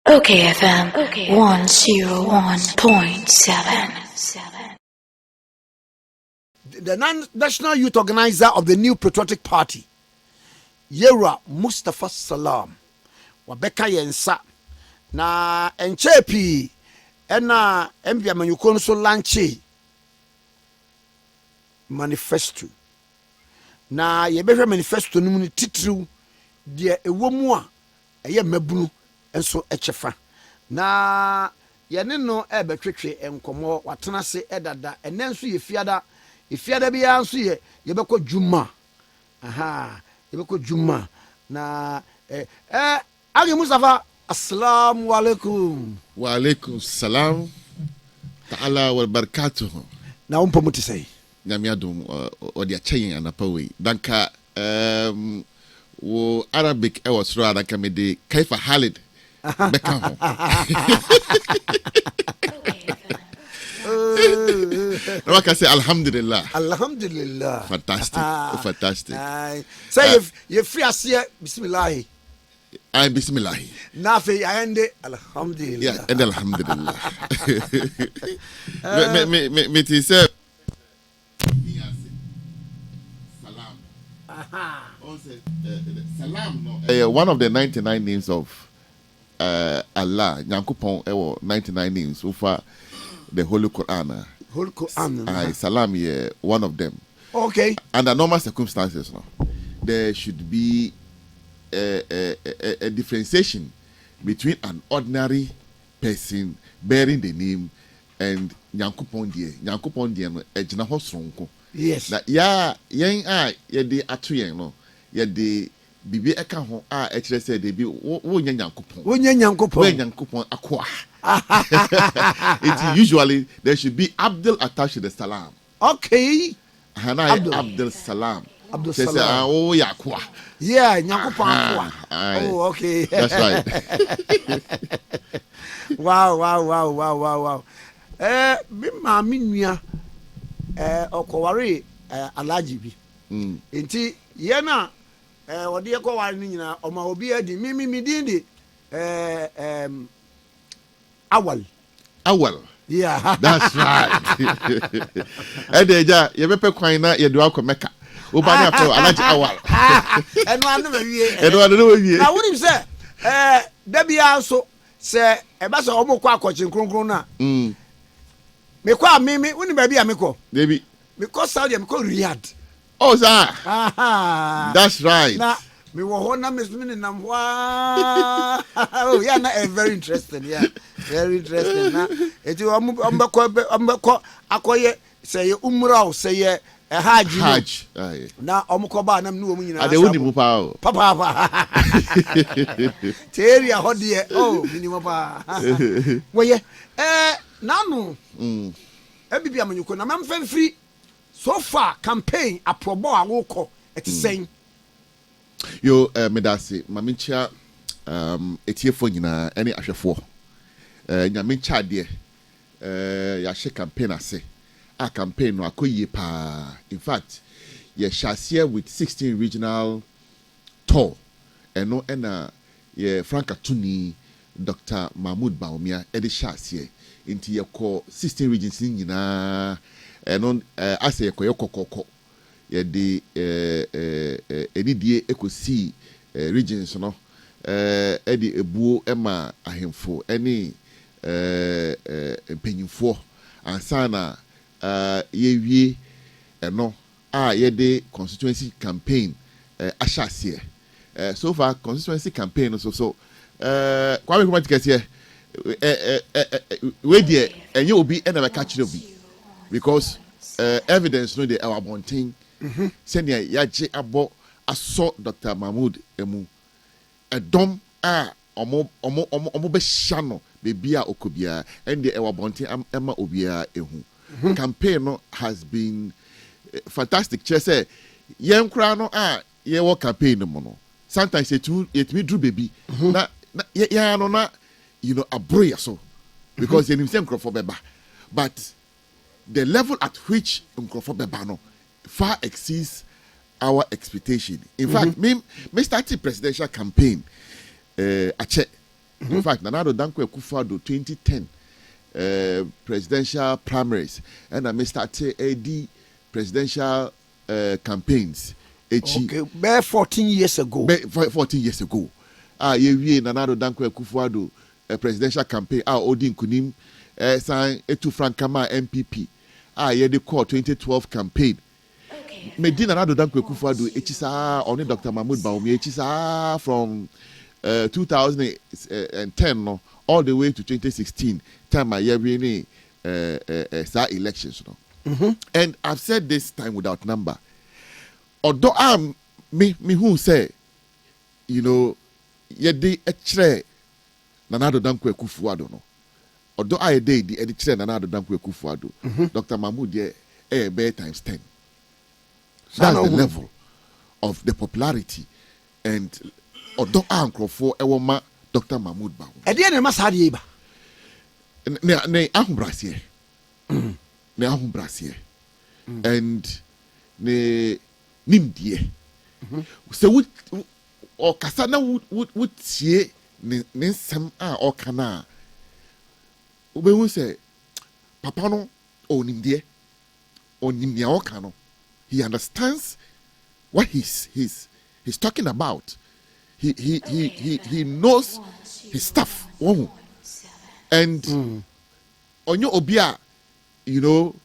OKFM 101.7. The national youth organizer of the new patriotic party, Yera Mustapha Salam, Wabeka Yensa, na enchepi, ena empia manyukon so lanche manifesto. Na yebehwe manifesto no mu titiriw de ewo mu a eye mabunu enso echefa. Na yene no ebetwetwe enkomo watena se edada enenso yefiada bia nso ye yebekọ juma. Aha, yebekọ juma. Na Ali Mustafa, assalamu alaikum. Wa alaikum salam ta'ala wa barakatuh. Na umpa muti say Nyame adom odi achen anapa we. Danka wo Arabic e was ra danka me de kaifa halid beka ho. No, I can say Alhamdulillah. Alhamdulillah. Fantastic. Fantastic. Say if you free as here, Bismillah. I Bismillah. Nafi, I end it. Alhamdulillah. Yeah, and Alhamdulillah. Me say Salam. Salam. No. One of the 99 names of Allah. Nyankopon 99 names so far. The Holy Quran. Holy Quran. Salam, yeah, one of them. Okay. Under normal circumstances, no, there should be a differentiation between an ordinary person bearing the name and Nyankopon die. Nyankopon die no ejina ho sonko. Yes. Na yen ye de atu yen no, ye de bibi eka ho kire say de bi wo nya Nyankopon. Wo nya Nyankopon. Wo Nyankopon akwa. It usually there should be Abdul attached to the Salam. Okay. Abdul Salam. Abdul Salam. Oh, yakwa. Yeah, Nyankopon akwa. Oh, okay. That's right. Wow. Me mami nua okoware alaji bi. Enti ye na ode ye koware ni nyina o ma obi adi mi din de Awal. Yeah. That's right. Edeja, ye bepe kwan na ye do akọ Mecca. Obani afọ Alhaji Awal. Eno anu ma wie. Na wonim se da bia so se e ba so omo kọ akọchi nkronkron na. Me kwa mimi wonim ba bia me kọ. Debi. Me kọ Saudi, me kọ Riyadh. Oh, sir. That's right. Na me wo ho na mesmin nam wa. Oh, yeah, na very interesting, yeah. Very interesting. Na eti ombekọ akoye say umra o say hajj. Na omukọ ba nam nu omu nyina. Ade woni mu pa o. Papa. Teria ho de minimum pa. Woye nanu. Ebibi amanyuko na memfamfiri so far campaign aprobo awoko etseng. Yo medasi mamincha etiefo nyina ene ahwefo nyamincha de ya hye campaign ase a campaign no akoyie pa. In fact ye share with 16 regional tour eno ena ye Franka Tuni Dr. Veep Bawumia edi share inti ye ko 16 regions nyina eno ase ye ko kokoko ye de enidie ekosi regions no edi ebuo ema ahemfo eni empenyimfo ansana ye wie eno ye de constituency campaign ashase so far constituency campaign so kwa me kuma tikase we die enye obi ena be ka kire obi because evidence no dey our bonting senior yaje abo aso Dr. Mahmoud emu edom omo be shano bebia okobia and the our bonting ema obia ehu campaign no has been fantastic. Say yen kra no ye wo campaign no no sometimes it me drew baby na ya no na abroya so because you himself crop for beba but the level at which Nkrofo Bebano far exceeds our expectation. In fact, me started presidential campaign ache In fact, Nana Dankwa Akufo-Addo 2010 presidential primaries, and I started AD presidential campaigns. Okay, about 14 years ago. 14 years ago. We Nana Dankwa Akufo-Addo presidential campaign. Odin Kunim sign Etu Frankama MPP. They call 2012 campaign. Medina Nana Dankwa Akufo-Addo Echisa only Dr. Mahmoud Bawumia Echisa from 2010 no, all the way to 2016 time I really elections no. And I've said this time without number. Although me who say, you know, yedi echre Nana Dankwa Akufo-Addo no. Although I did the echre Nana Dankwa Akufo-Addo, Dr. Mahmoud bear times 10. That's the level of the popularity and although Uncle for Ewoma Dr. Mahmoud Bawumia. And then must have you. Ne ahumbrasiye. Ne ahumbrasiye. And ne nimdie. So would or kasana would see ne some or kana. Ube will say Papa no o nimdie o nimdia o kano. He understands what he's talking about. He knows his stuff. Oh. And on your obia, you know,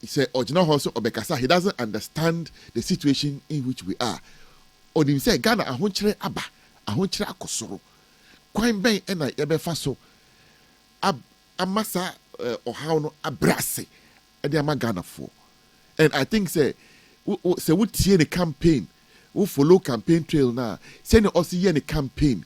say original also obekasa, he doesn't understand the situation in which we are. On him say Ghana ahonchire aba, ahonchire akosoro. Kwan ben e na yebe fa so. Amasa ohaw no abrase. E dey ama Ghana for. And I think say we tie the campaign. We follow campaign trail now. Send us here the campaign.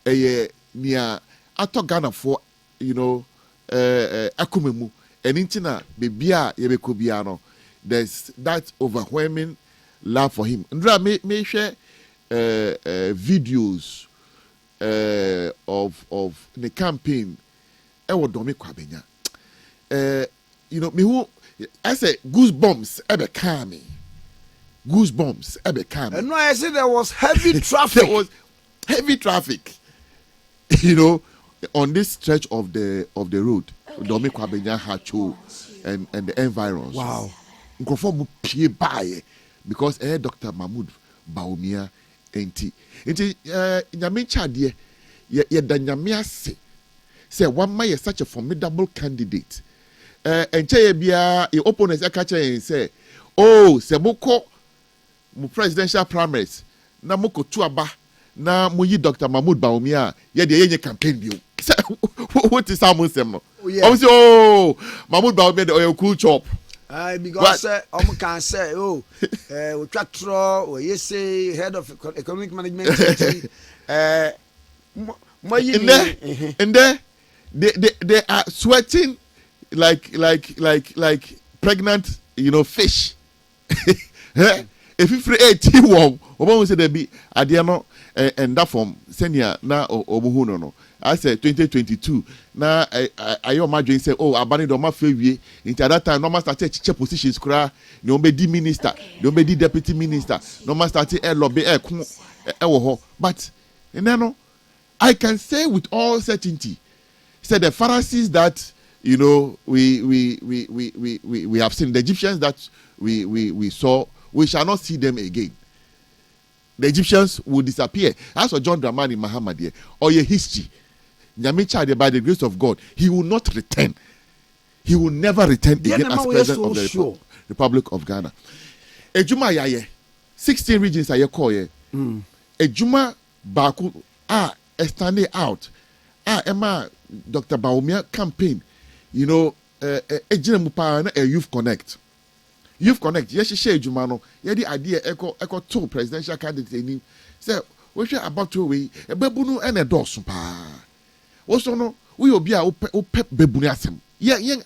Near ato Ghana for, you know, akumemu. And intina bebia yebekubiano. There's that overwhelming love for him. Ndra may share videos of the campaign. Ewo domi kwa benya. You know, me who I say goosebumps ebe kami. Goosebumps ebe kami. And no, I said there was heavy traffic. There was heavy traffic. You know, on this stretch of the road, Domi Kwabenya Hacho and the environs. Wow. Nkrofo pie bae because Dr. Mahmoud Bawumia enti nyame chade ye da nyame ase say one man is such a formidable candidate. And che bia e opponents e catch and say, oh, se moko mu presidential primaries na moko tuaba na mu yi Dr. Mahmoud Bawumia ye de yenye campaign bio. What is Salam Mustapha? Oh, Mahmoud Bawumia the cool chop. Because can say, oh, we track through, or yes, say head of economic management. And there they are sweating like pregnant, you know, fish. If you free 81, Obama said there be Adiano and that from senior now Obuhuno no. I said 2022. Now I imagine say, oh, Abani do ma failure. Into that time, no man started teacher positions. Kura, no be the minister, no be the deputy minister, no man started lobby But you know, I can say with all certainty, say the Pharisees that you know we have seen, the Egyptians that we saw, we shall not see them again. The Egyptians will disappear. As for John Dramani Mahamadi or your history. Nyame by the grace of God, he will not return. He will never return again as president of the Republic of Ghana. Ejuma yaye, 16 regions are call ye. Ejuma baku standing out. Emma Dr. Bawumia campaign. You know, ejina mupa a youth connect. Youth connect. Yes, she ejuma no. Ye the idea echo two presidential candidates ni. Say we share about two way. Ebebunu ene dosu pa. Also no, we obi a opep bebunu asem. Yen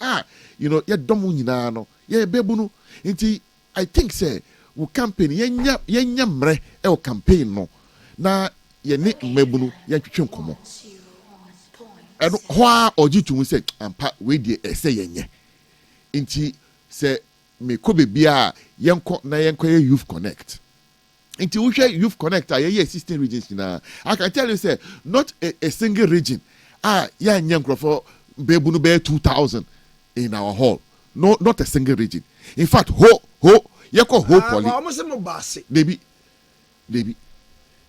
you know, ye domu nyina no. Ye bebunu. Nti I think say we campaign yenya mre e campaign no. Na ye ne mebunu ye twetwe nkomo. And why oji tu say ampa we dey ese yenye. Nti say me ko bebia yenko na yenko youth connect. Until we share youth connect, yeah, 16 regions now. I can tell you, say, not a single region. Young for Bebunu Bear 2,000 in our hall. No, not a single region. In fact, you call poly.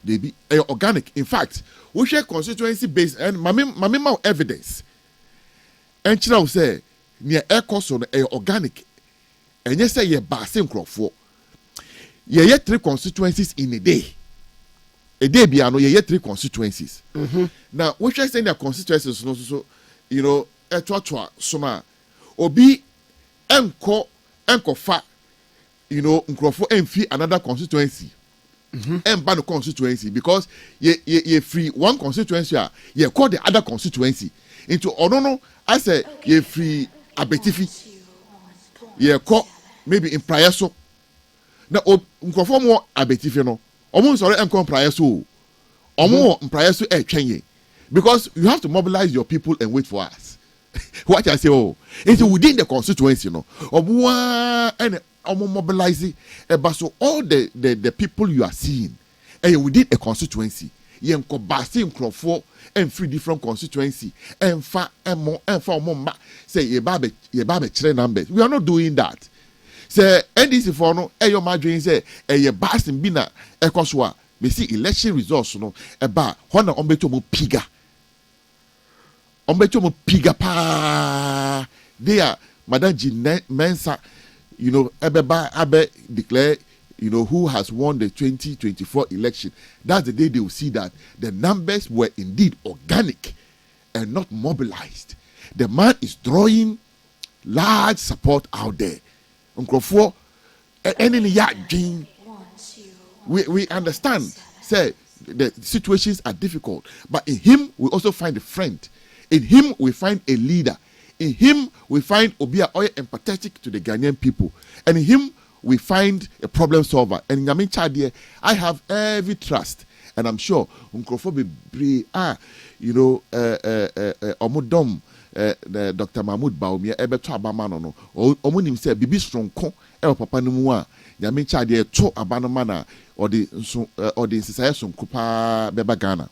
They be organic. In fact, we share constituency based and mamma evidence. And China say near air cost on organic. And yes, say ye basing crop for. Ye 3 constituencies in a day. A day beyond ye 3 constituencies. Now, we share saying their constituencies so etwa soma obi enko fa nkrofo emfi another constituency. And ban the constituency because ye free one constituency, ye call the other constituency into no. I say ye free abetifi, ye call maybe in prior so. Now nkrofo more abetifi no. Omo sorry enko prior so. Omo prior so chenye because you have to mobilize your people and wait for us. What I say into within the constituency omo and mobilizing but so all the people you are seeing and within a constituency you basing crop and 3 different constituency and fa more say ye babe numbers. We are not doing that. Say NDC for no your margin say ye basing bina ekoswa me see election results no eba hona ombeto mo piga pa they are Madam Mensa Abe declare, who has won the 2024 election. That's the day they will see that the numbers were indeed organic and not mobilized. The man is drawing large support out there. We understand, say, the situations are difficult, but in him we also find a friend. In him we find a leader. In him, we find Obia Oye empathetic to the Ghanaian people. And in him, we find a problem solver. And in Yamin Chadie, I have every trust. And I'm sure, Dr. Mahmoud Bawumia, Ebeto Abamano, Omunim said, Bibi strong con, Papa Numua, Yamin Chadie, to Abanamana, or the Society Kupa Beba Ghana.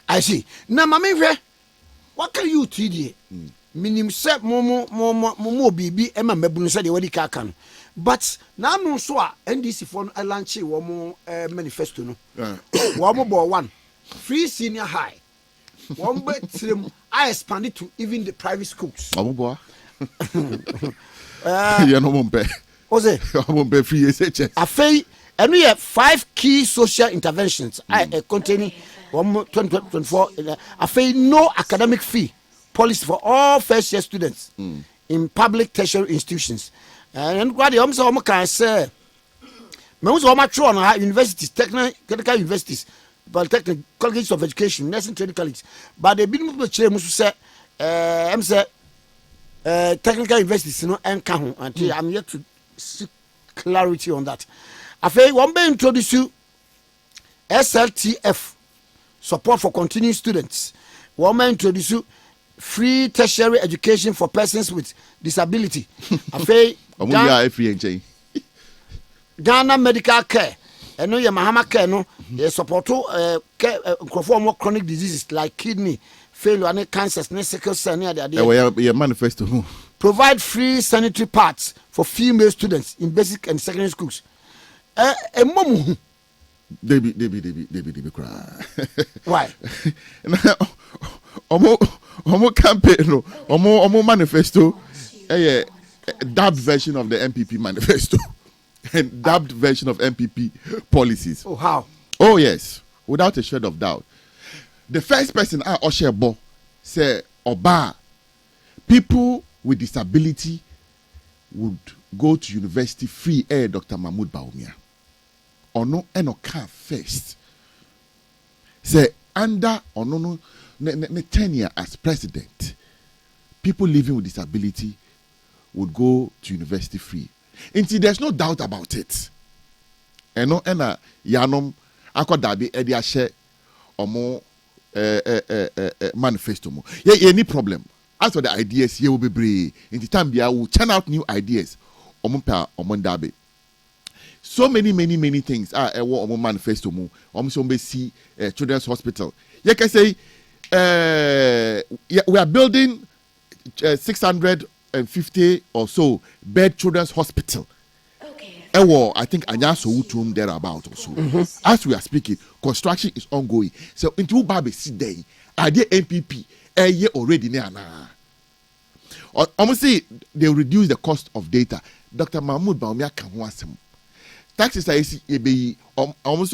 I see. Now, Mammy, what can you TD? Minim set momo bibi ema mebunu said the wadi kakan. But now no so NDC for a launch womo manifesto no. Womo bo 1 free senior high. One bet I expanded to even the private schools. Womo bo. You no mumpe. Ose. Mumpe free SHS. Afei and we have 5 key social interventions containing 2024 afei no academic fee policy for all first year students in public tertiary institutions. And what the almost can say, most of my universities, technical universities, polytechnic colleges of education, nursing training colleges, but they been able to say, technical universities, and until I'm yet to seek clarity on that. I feel one may introduce you SLTF support for continuing students. One may introduce you free tertiary education for persons with disability. I feel Ghana medical care. And no, your Mahama care no. They support more chronic diseases like kidney failure and cancer, sickle cell. Your manifesto. Provide free sanitary pads for female students in basic and secondary schools. They be cry. Why? Omo campaign no. Omo manifesto. Dubbed version of the MPP manifesto. And dubbed version of MPP policies. Oh, how? Oh, yes. Without a shred of doubt. The first person I Oshebo say Oba, people with disability would go to university free air Dr. Mahmoud Bawumia. Or no enoka first. Say under or no tenure as president, people living with disability would go to university free. Until there's no doubt about it. And no yanom akodabi ediashe omo manifesto mo. Any problem. As for the ideas, here will be brave. In the time we will churn out new ideas. Omo pa omo dabe. so many things are a manifesto mu almost see children's hospital. You can say we are building 650 or so bed children's hospital. I think Anyaso Utum thereabout also. As we are speaking, construction is ongoing. So into Babe day, idea MPP a year already now. Almost say they reduce the cost of data. Dr. Mahmoud Bawumia can want some. Taxes I see ye almost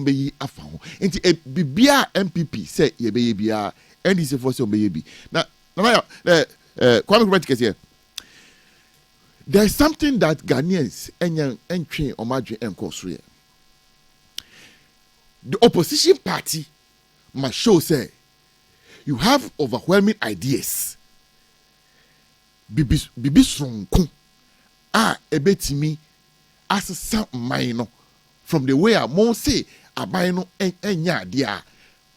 be afao. Into a bibia MPP say ye be bia NDC for some baby. Now Kwame there's something that Ghanaians and train or margin and Kosria. The opposition party must show say you have overwhelming ideas. Bibi strong ebetimi as some minor from the way I most say abino enya dia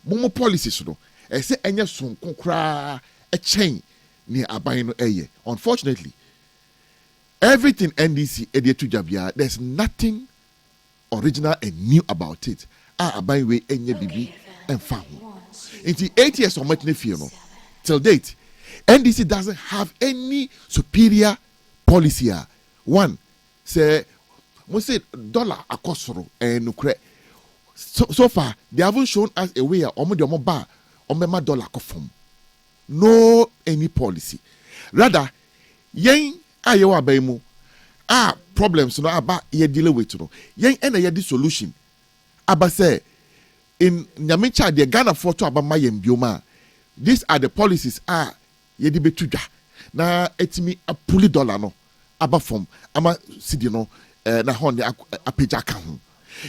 momo policies no e say enya strong kra a chain near abino eye. Unfortunately, everything NDC edited to Jabia, there's nothing original and new about it. Abai way enye bibi and found. In the 8 years of Matnefio, till date, NDC doesn't have any superior policy. One, say, we say dollar akosoro and nukre. So far, they haven't shown us a way omo bar omema dollar kofum. No any policy. Rather, yen ayewa baimu problems no aba ye deal with no yen na ye di solution aba say in nyamencha de Ghana for to aba mayem bioma. These are the policies ye di betudwa na etimi apuli dollar no aba from ama sidi no na hon de apeja ka ho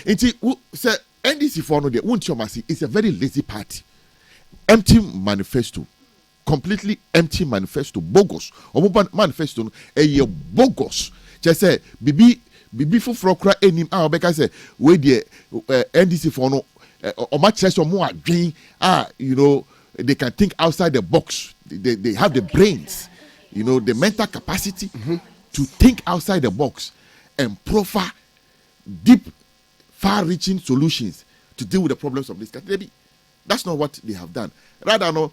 enti say NDC for no de won't masi it's a very lazy party. Empty manifesto, completely empty manifesto, bogus. Omo manifesto no bogus. Just say bibi fufuro kra enim obeka say we the NDC for no o ma chese omo adwen you know they can think outside the box. They have the brains, you know, the mental capacity to think outside the box and proffer deep, far-reaching solutions to deal with the problems of this country. That's not what they have done. Rather, no,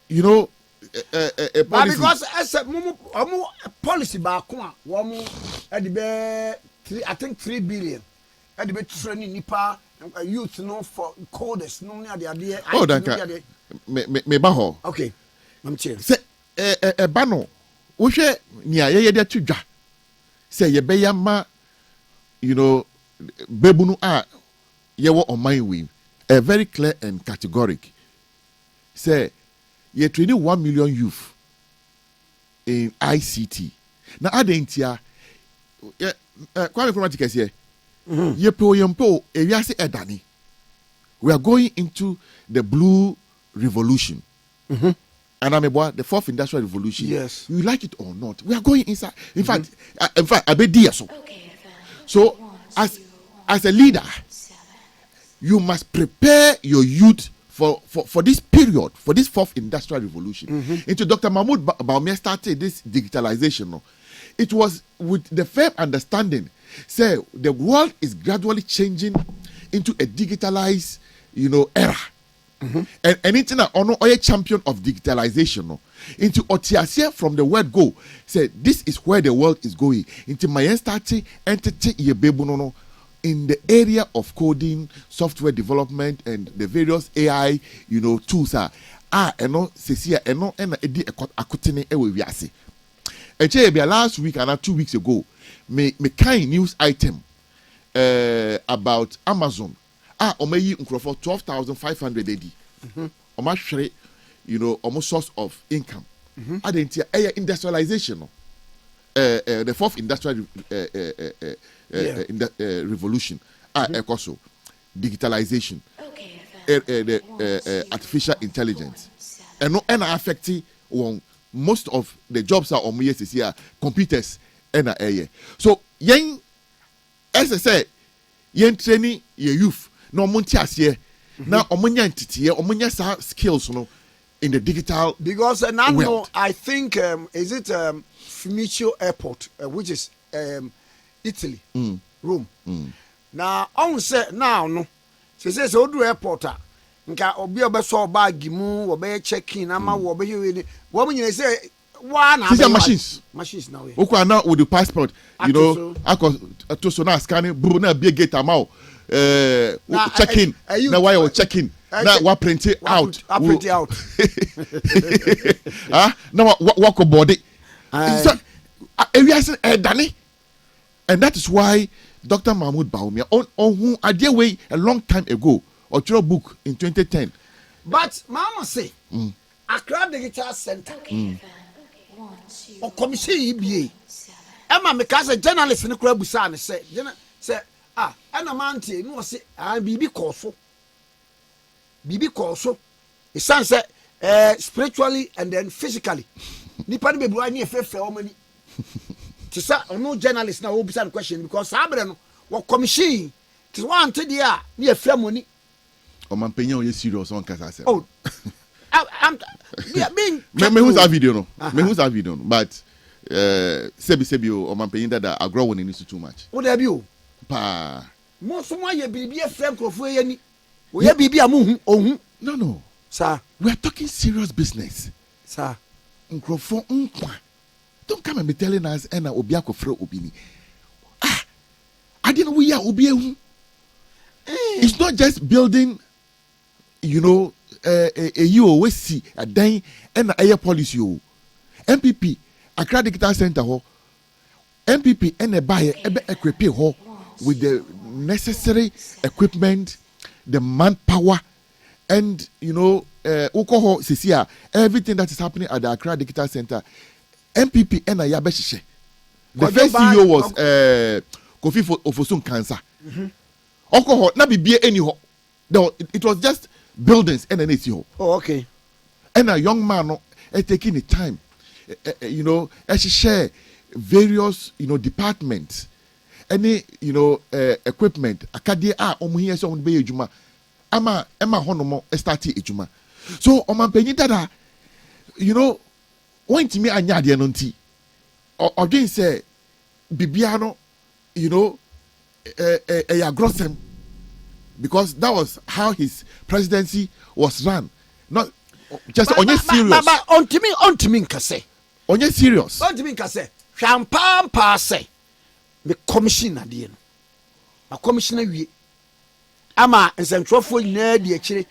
you know, a policy. Because as a policy back one, I think 3 billion. At the training nipa youth no for coders no near the idea. Oh, that me baho. Okay, I'm chill. Say a bano. Ushe niya ye de tudwa. Say ye be yama, you know, bebunu ye wo on my way. Very clear and categoric. Say ye training 1 million youth in ICT. Now adentia kwame informatica say ye po yempo ewiase edani. We are going into the blue revolution. And I'm about the 4th industrial revolution. Yes. You like it or not, we are going inside. In fact, I be dear so. So as a leader, you must prepare your youth for this period, for this 4th industrial revolution. Into Dr. Mahmoud Bawumia started this digitalization. No? It was with the firm understanding, say the world is gradually changing into a digitalized, you know, era. And anything that honor or a champion of digitalization, no? Into Otiasia from the word go, say this is where the world is going. Into my starting entity ye bebu no in the area of coding, software development, and the various AI, you know, tools eno sesia eno ena edi akotene ewe wiase. Eche bia last week and 2 weeks ago, me kind news item about Amazon. Omeyi nkrofo 12,500 AD. Oma hwere, you know, almost source of income. Adentia industrialization no. The 4th industrial revolution. Ekoso digitalization. The artificial intelligence. And no affecting most of the jobs are on here computers and so yen as I say yen training your youth no monti here now omunya entity omunya skills no in the digital because now world. I think is it Fiumicino airport which is Italy room. Na on say now no. Say odu airport a nka obi obeso bag mu obe check in ama wo obe we wo mo nyine say wa na machines now. Okwa now with the passport, you know, to so na scanning bro na be gate amount check in. Now why you check in? Now what print it out? I print it out. Ah, now walk about it. So Danny. And that is why Dr. Mahmoud Bawumia on who I did way a long time ago or your book in 2010. But Mama say Accra Digital Center or Commission EBA. Emma because a journalist in the club Busan say and a man no say Bibi Koso. Bibi Koso. His son said spiritually and then physically. Nipa be bro any efe omani. To say no journalist now will be some question because Sabre no what commission to one to the near fair money. O man penyon you serious on kasa say. Oh. I'm being me who's that video no. Me who's that video no. But sebi o man penyon that agro won ni too much. What have you? Pa. Mo so mo ye bibi e frem krofo ye ni. O ye bibi amu ohun. No. Sir, we are talking serious business. Sir. Nkrofo nkwa. Don't come and be telling us and obi akofre obini. I didn't we are obi. It's not just building, you know, a you always see a day and a air policy. MPP, Accra Digital Center ho. MPP and a buyer equip ho with the necessary equipment, the manpower, and you know, everything that is happening at the Accra Digital Center. MPP and Ayabeshe. The first CEO was Kofi Ofosun Cancer. Alcohol, not be anyhow. No, it was just buildings and an ACO. Oh, okay. And a young man taking the time, you know, as she share various, you know, departments, any, you know, equipment. Akadia omuhiye so on be ejuma. Ama honomo estati ejuma. So oman penyi dada, you know. When to me anya de no nti or didn't say bibiano, you know, a grossem, because that was how his presidency was run. Not just on your serious. But on to me nkase. On your serious. On to me nkase. Champagne passe. Me commissioner de no. A commissioner wi. Ama nsentwofo nyina de akire.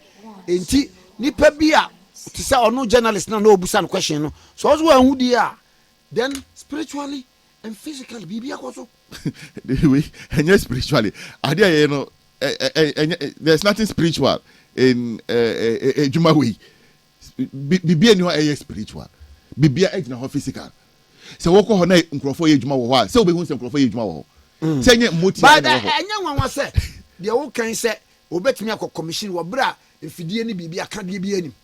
Enti nipa bia to say or no journalist no busan question no. So as well who they are, then spiritually and physically bibi akoso. And yes, spiritually. You know, there's nothing spiritual in Juma way. Bibi no is spiritual. Bibi is not physical. So what ko na nkrofo ye Juma wo ha. Say obi hu se nkrofo ye Juma wo. Say nye moti. But anya wan say the wo kan say obetumi akọ commission wo bra efidie ni bibi aka de bi anim.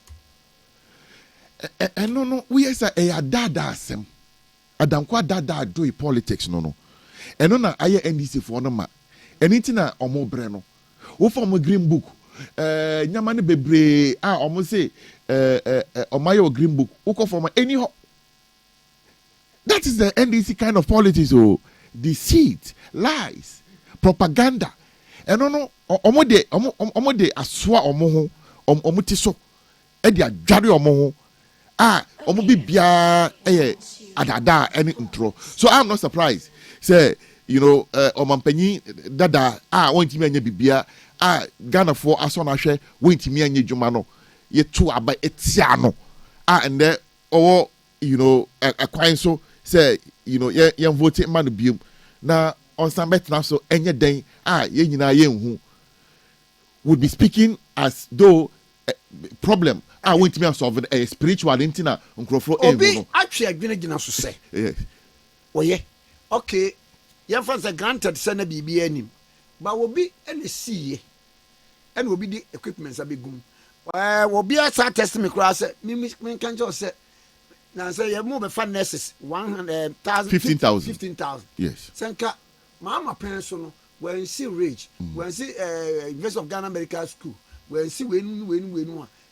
No, we say a dada sem. Adankwa dada do politics no. And no aye NDC for no ma. Anything na omo bre no. Wo form green book. Nyama ne bebre omo say omaye green book. Wo ko form any. That is the NDC kind of politics. Oh, deceit, lies, propaganda. And no omo de aswa omo ho omo ti so. E de adware omo ho. Omo bibia adada any intro. So I'm not surprised. Say, you know, omampanyi dada want me anya bibia Ghana for asona hwe want me anya dwuma no ye to aba etia no and there you know a kwan so say, you know, ye vote man biom na on some bet so enye den ye nyina ye nhu would be speaking as though problem I want me to solve a spiritual intina nkrofo obi atwe adwene gina so say oye okay your friends are granted say na bibia anim but obi ene siye ene obi di equipments abegum obi asa test me kra say me kan just say na say you move fan nurses 100,000 15,000 yes senka mama parents no when see rage when see University of Ghana Medical School when see when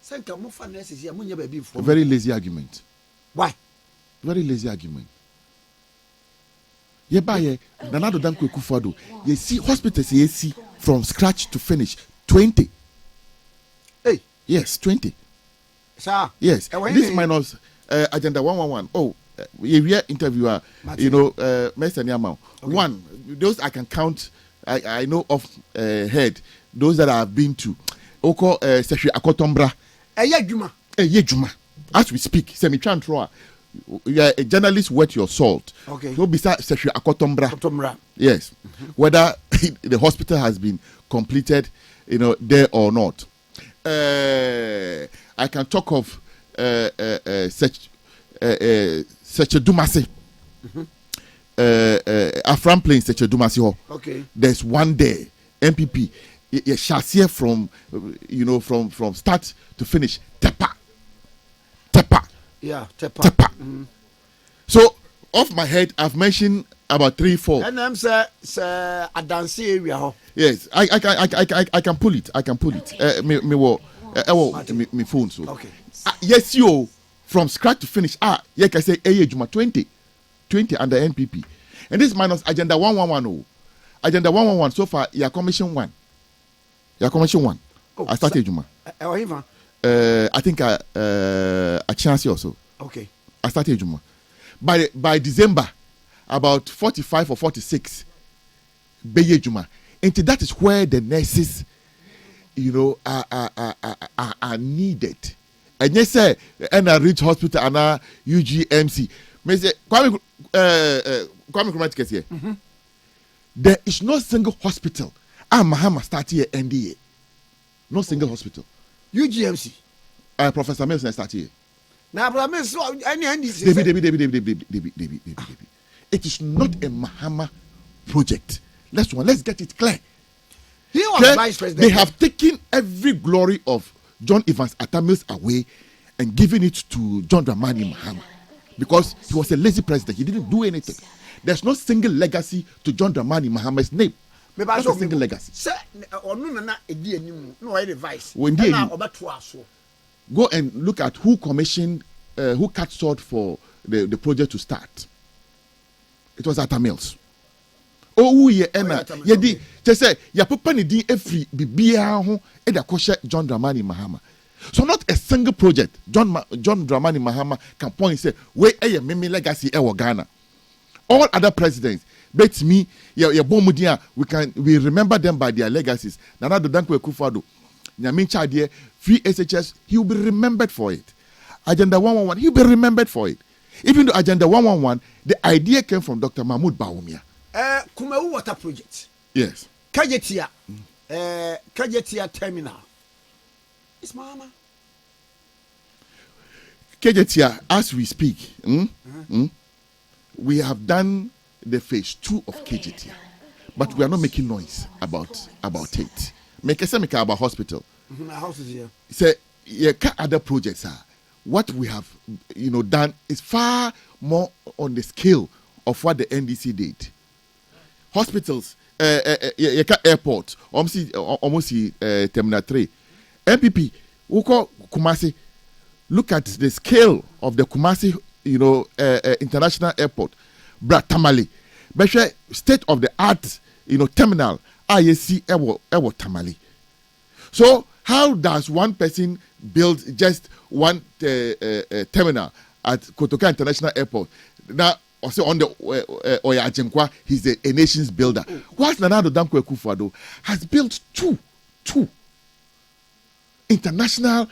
senka mo fan nurses ya munya baby for very lazy argument. Why? Very lazy argument. ye buy Nanado Danko Kufado. You see hospitals you see from scratch to finish 20. Hey. Yes, 20. Sir. Yes. This minus agenda 111. Oh, we interviewer, you know, Mr. Nyama. Okay. One, those I can count. I know off head. Those that I have been to. Oko Secretary Akotombra. Juma. As we speak, semi-trantroa. You are a journalist, wet your salt. Okay. So besides Secretary Akotombra. Yes. Mm-hmm. Whether the hospital has been completed, you know, there or not. I can talk of such a Dumasi. Afram playing such a Dumasi. Okay. There's one day MPP. You shall see from you know from start to finish. Tepa. Yeah, Tepa. Mm-hmm. So off my head, I've mentioned about 3-4. And I'm say a dance area. Yes, I can pull it. Me phone so. Okay. Yes, you from scratch to finish. Yeah, can say Juma 20 under NPP, and this minus agenda 111. Agenda 111 so far. Your commission one. Oh, I started Juma. I think a chance also. Okay. I started Juma. By December, about 45 or 46. Beye Juma. And that is where the nurses, you know, are needed. And yes, sir, and I reach hospital and UGMC. Me say, Kwame Chromatic here. There is no single hospital. Mahama start here NDA. No single hospital. UGMC. Professor Milson start here. Now, David. It is not a Mahama project. Let's get it clear. He was vice president. They have taken every glory of John Evans Atamils away and given it to John Dramani Mahama because he was a lazy president. He didn't do anything. There's no single legacy to John Dramani Mahama's name. Not a single legacy. Go and look at who commissioned, who cut short for the project to start. It was Atamils. Oh, yeah, Emma. Yedi, just say, ya papa ni di every bibia ho e da koshe John Dramani Mahama. So not a single project John Dramani Mahama can point and say, we a meme legacy e Ghana. All other presidents, bet me, we remember them by their legacies. Nana Dankwa Akufo-Addo, Nyamin Chadie, free SHS, he will be remembered for it. Agenda 111, he will be remembered for it. Even though Agenda 111, the idea came from Dr. Mahmoud Bawumia. Kumewu Water Project. Yes. Kajetia Terminal. It's Mama. Kajetia, as we speak, we have done the phase 2 of Kajetia, but we are not making noise about it. Make about hospital. My house is here. Say, other projects are. What we have, done is far more on the scale of what the NDC did. Hospitals, airport, almost Terminal 3. MPP, Uko Kumasi, look at the scale of the Kumasi, international airport. Tamale, state of the art, terminal, IAC, Ewo Tamale. So, how does one person build just one terminal at Kotoka International Airport? Now, also on the Oya Ajenkwa, he's a nation's builder. Whilst Nanado Dankwa Akufo-Addo has built two international,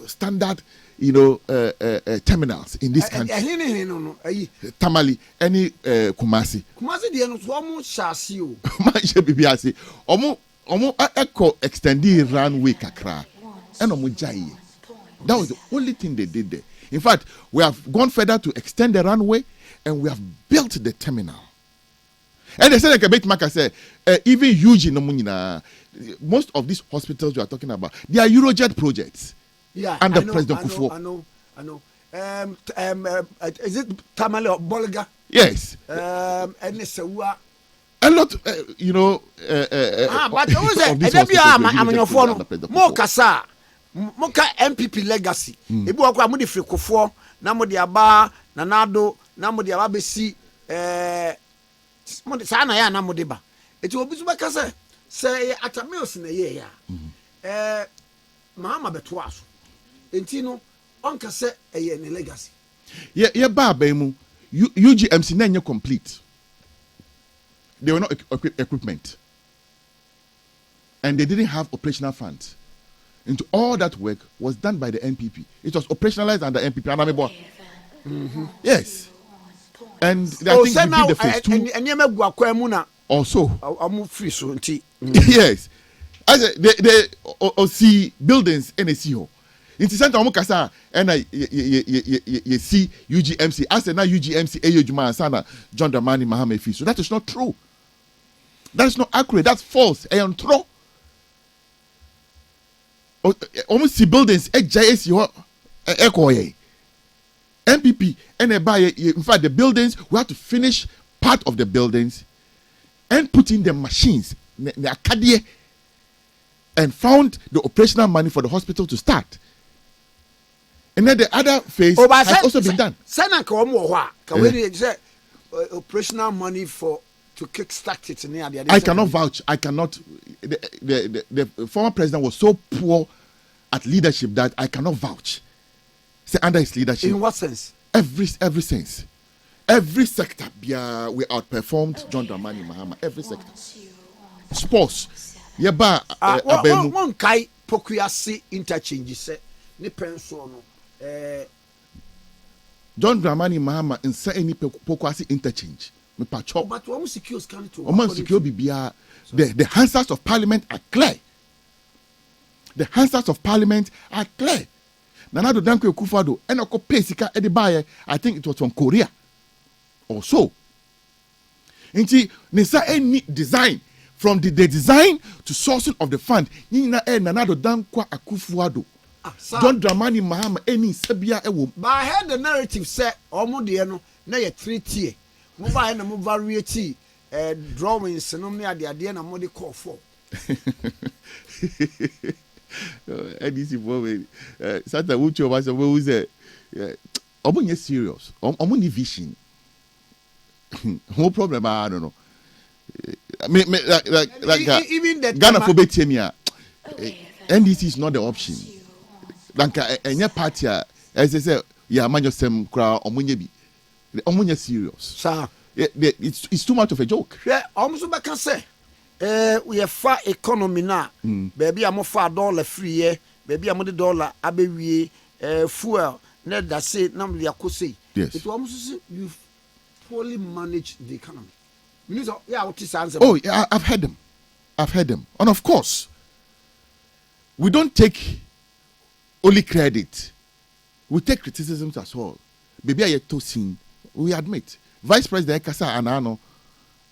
standard, terminals in this country. Tamale, any Kumasi. Kumasi di eno so omo shasi o. Manche bibi ase. Omo echo extended runway kakra. And omo jai. That was the only thing they did there. In fact, we have gone further to extend the runway and we have built the terminal. And they said like a bit Maka said, even huge in most of these hospitals you are talking about, they are Eurojet projects. Yeah, under President Kufuor. I know. Is it Tamale or Bolga? Yes. And Sewa. A lot, but who said, I'm on your phone. Mokasa, Moka MPP legacy. If you are going to Kufuor, Namodi Aba, Nanado, Namodi Ababesi, saa na ya na mo de ba eti obi so beka say atamils na ye ya mahama beto aso enti no onka say eye ne legacy ye ba mu UGMC na nye complete. They were not equipment, and they didn't have operational funds. Into all that work was done by the NPP. It was operationalized under NPP. Yes. And I think we did the phase 2. Also. Yes. As they see buildings in a CEO. In the center of Mukasa, and you see UGMC. As now UGMC, Juma Sana, John Dramani Mahama Fee. So that is not true. That is not accurate. That's false. And true. Almost see buildings. JS MPP and by in fact the buildings we have to finish part of the buildings and put in the machines the academy and found the operational money for the hospital to start. And then the other phase has also been done. Operational money for to kickstart it. I cannot vouch. I cannot. The former president was so poor at leadership that I cannot vouch. Say under his leadership. In what sense? Every sense. Every sector. Yeah, we outperformed John Dramani Mahama. Every sector. Sports. Yeba. One kai pokuasi interchange say ni penso no. John Dramani Mahama inside any pokuasi interchange. Me pacho. But we secure scan to. Secure bibia. The answers of parliament are clear. The answers of parliament are clear. Nanado Danko Kufado, Enoko Pesika Edibaye, I think it was from Korea. Or so. Inti, Nisa any design. From the design to sourcing of the fund, Nina Nanado Danko Akufuado. John Dramani Mahama, any Sabia Ewo. But I heard the narrative say, Omudiano, na ye 3 tier. Move and move variety, drawings, and the idea and what they call for. NDC woman, Santa Wucho was a who say, Omun serious, Omuni vision. No problem, I don't know. Like even that Ghana for Betemia, NDC is not the option. Like any party, as I say, yeah, man, just some crowd, Omunyebi. Omunya serious. Sir, it's too much of a joke. Yeah, almost back can say. We have far economy now. Baby, I'm far dollar free. Baby, I'm $1 abewie fuel. Net that say normally I could say. Yes. It almost you poorly manage the economy. Yeah, what is answer? Oh, yeah, I've heard them. And of course, we don't take only credit. We take criticisms as well. Baby, I to sing. We admit. Vice President Kasa Anano,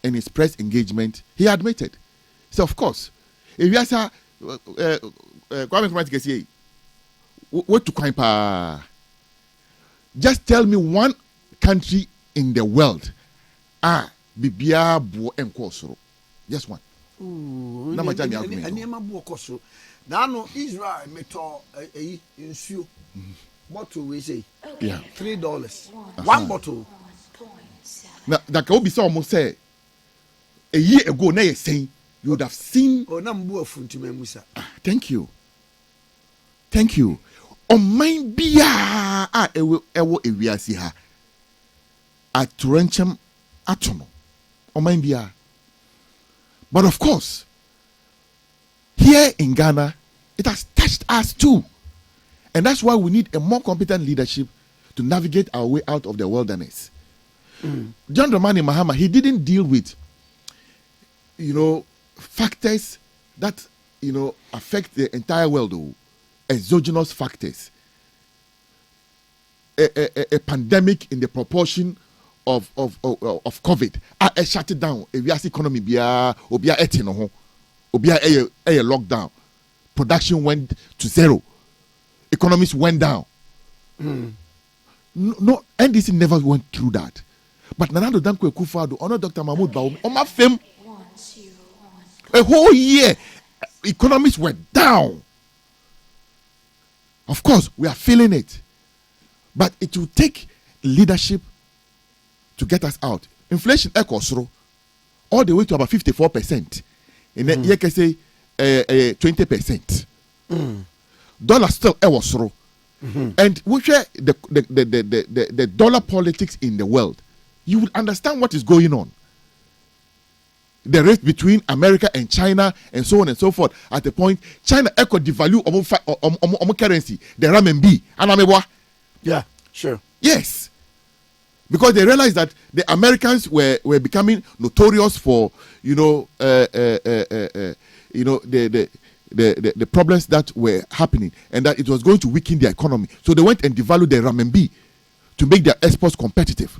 in his press engagement, he admitted. So of course, if you say, what to crime? Just tell me one country in the world, bibia bo enkosoro. Just one. Now no Israel meto insu bottle we say $3. One bottle. Now that can be so almost say a year ago na you saying you would have seen. Thank you. On mine bia ewo ewiase ha aturenchem atono. On mine bia. But of course, here in Ghana, it has touched us too. And that's why we need a more competent leadership to navigate our way out of the wilderness. John Dramani Mahama, he didn't deal with, factors that, affect the entire world, exogenous factors. A pandemic in the proportion of COVID. I shut it down. If you ask economy, be a lockdown. Production went to zero. Economies went down. No, NDC never went through that. But Nanado Danko Akufo-Addo, Honor Dr. Mahmoud Bawumia, on my fame, a whole year, economies were down. Of course, we are feeling it. But it will take leadership to get us out. Inflation, all the way to about 54%. And then you can say 20%. Dollar still was through. And which are the dollar politics in the world, you would understand what is going on. The rate between America and China and so on and so forth. At the point, China could devalue currency, the renminbi. Yeah, sure. Yes. Because they realized that the Americans were becoming notorious for, the problems that were happening, and that it was going to weaken their economy. So they went and devalued the renminbi to make their exports competitive.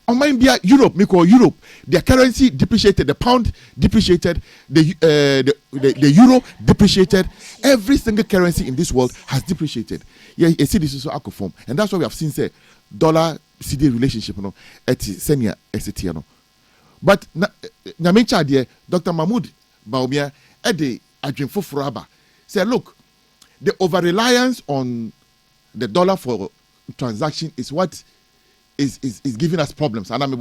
On Europe, their currency depreciated, the pound depreciated, the euro depreciated. Every single currency in this world has depreciated. Yeah, you see this is also form, and that's why we have seen say dollar CD relationship, at senior ST. But Dr. Mahmoud Bawumia Ede Adjunfo Furaba said, look, the over-reliance on the dollar for transaction is what is giving us problems. And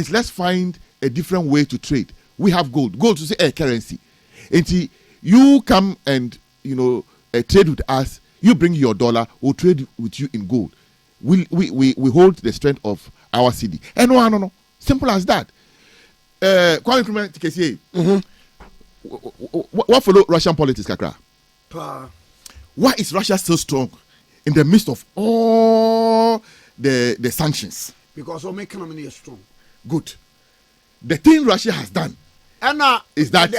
let's find a different way to trade. We have gold. Gold to say a currency. And you come and trade with us, you bring your dollar, we'll trade with you in gold. We hold the strength of our CD. And no. Simple as that. What follow Russian politics, Kakra? Why is Russia so strong in the midst of all the sanctions? Because our economy is strong. Good. The thing Russia has done is that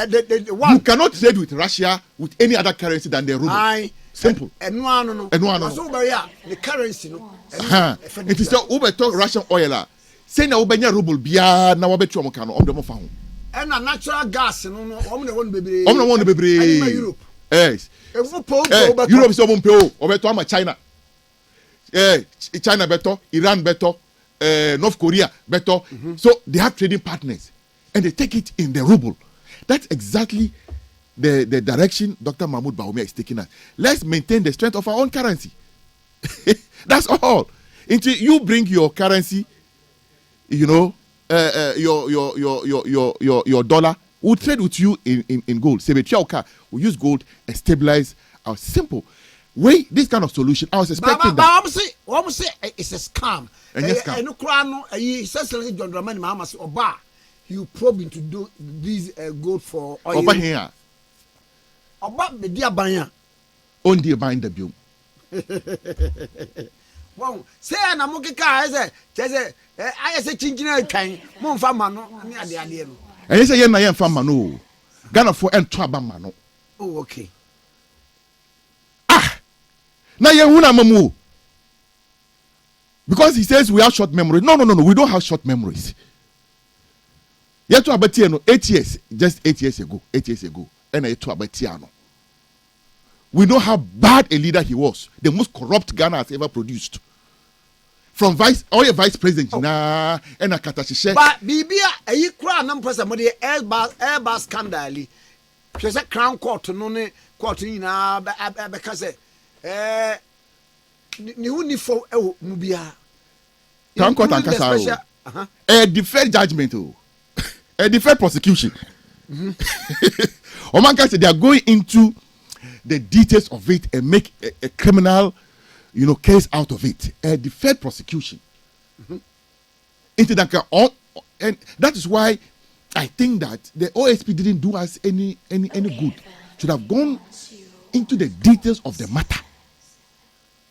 you cannot trade with Russia with any other currency than the ruble. Simple. No. The currency, it is the Uber talk Russian oil. Say na ubenya ruble bia na wabetu omkano omdemo fa ho. And natural gas no omne bebre. Europe. Yes. Europe is obeto ama China. China better, Iran better, North Korea better. So they have trading partners and they take it in the ruble. That's exactly the direction Dr. Mahmoud Bawumia is taking us. Let's maintain the strength of our own currency. That's all. Until you bring your currency, your dollar, we'll trade with you in gold. We'll use gold and stabilize our simple way. This kind of solution, I was expecting that. But say it's a scam. You probe into do this gold for oil. Over here. About the dear buyer. Only buying the bill. Wow, say na mukika I say chinchina kan mo mfa ma no ne ade no. And say na yen fa ma no. Ghana for ento aba ma no. Oh, okay. Na yen hu na mamu. Because he says we have short memory. No, we don't have short memories. Yet to abati no 8 years, just 8 years ago, and I to abati no. We know how bad a leader he was. The most corrupt Ghana has ever produced. From vice president, and a katashishe. But Bibia, a ye crown number somebody Airbus scandal. She said crown court no ne court in because ni for mubia. Crown court and Kasaro. A deferred judgment, a deferred prosecution. Omanka said they are going into the details of it and make a criminal, case out of it. A deferred prosecution. Into that, and that is why I think that the OSP didn't do us any good. Should have gone into the details of the matter.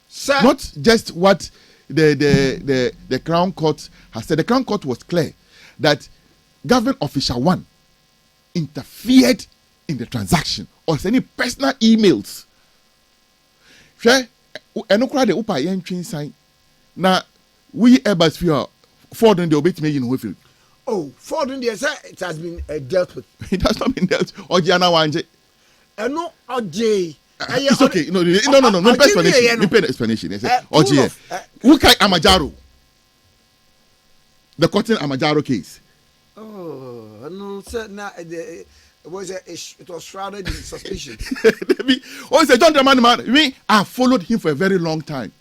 Sir. Not just what the Crown Court has said. The Crown Court was clear that government official one interfered in the transaction or any personal emails. Sure, and the upa yen train sign. Now we Airbus fear Ford and the obit me in Wayfield. Oh, Ford in the it has been dealt with. It has not been dealt. Ojana wanje. No, OJ. It's okay. No. No explanation. No explanation. OJ. Ukai Amajaro. The Cotton Amajaro case. Oh, no, sir. Now it was shrouded in suspicion. Oh, it's a John man. Me, I followed him for a very long time.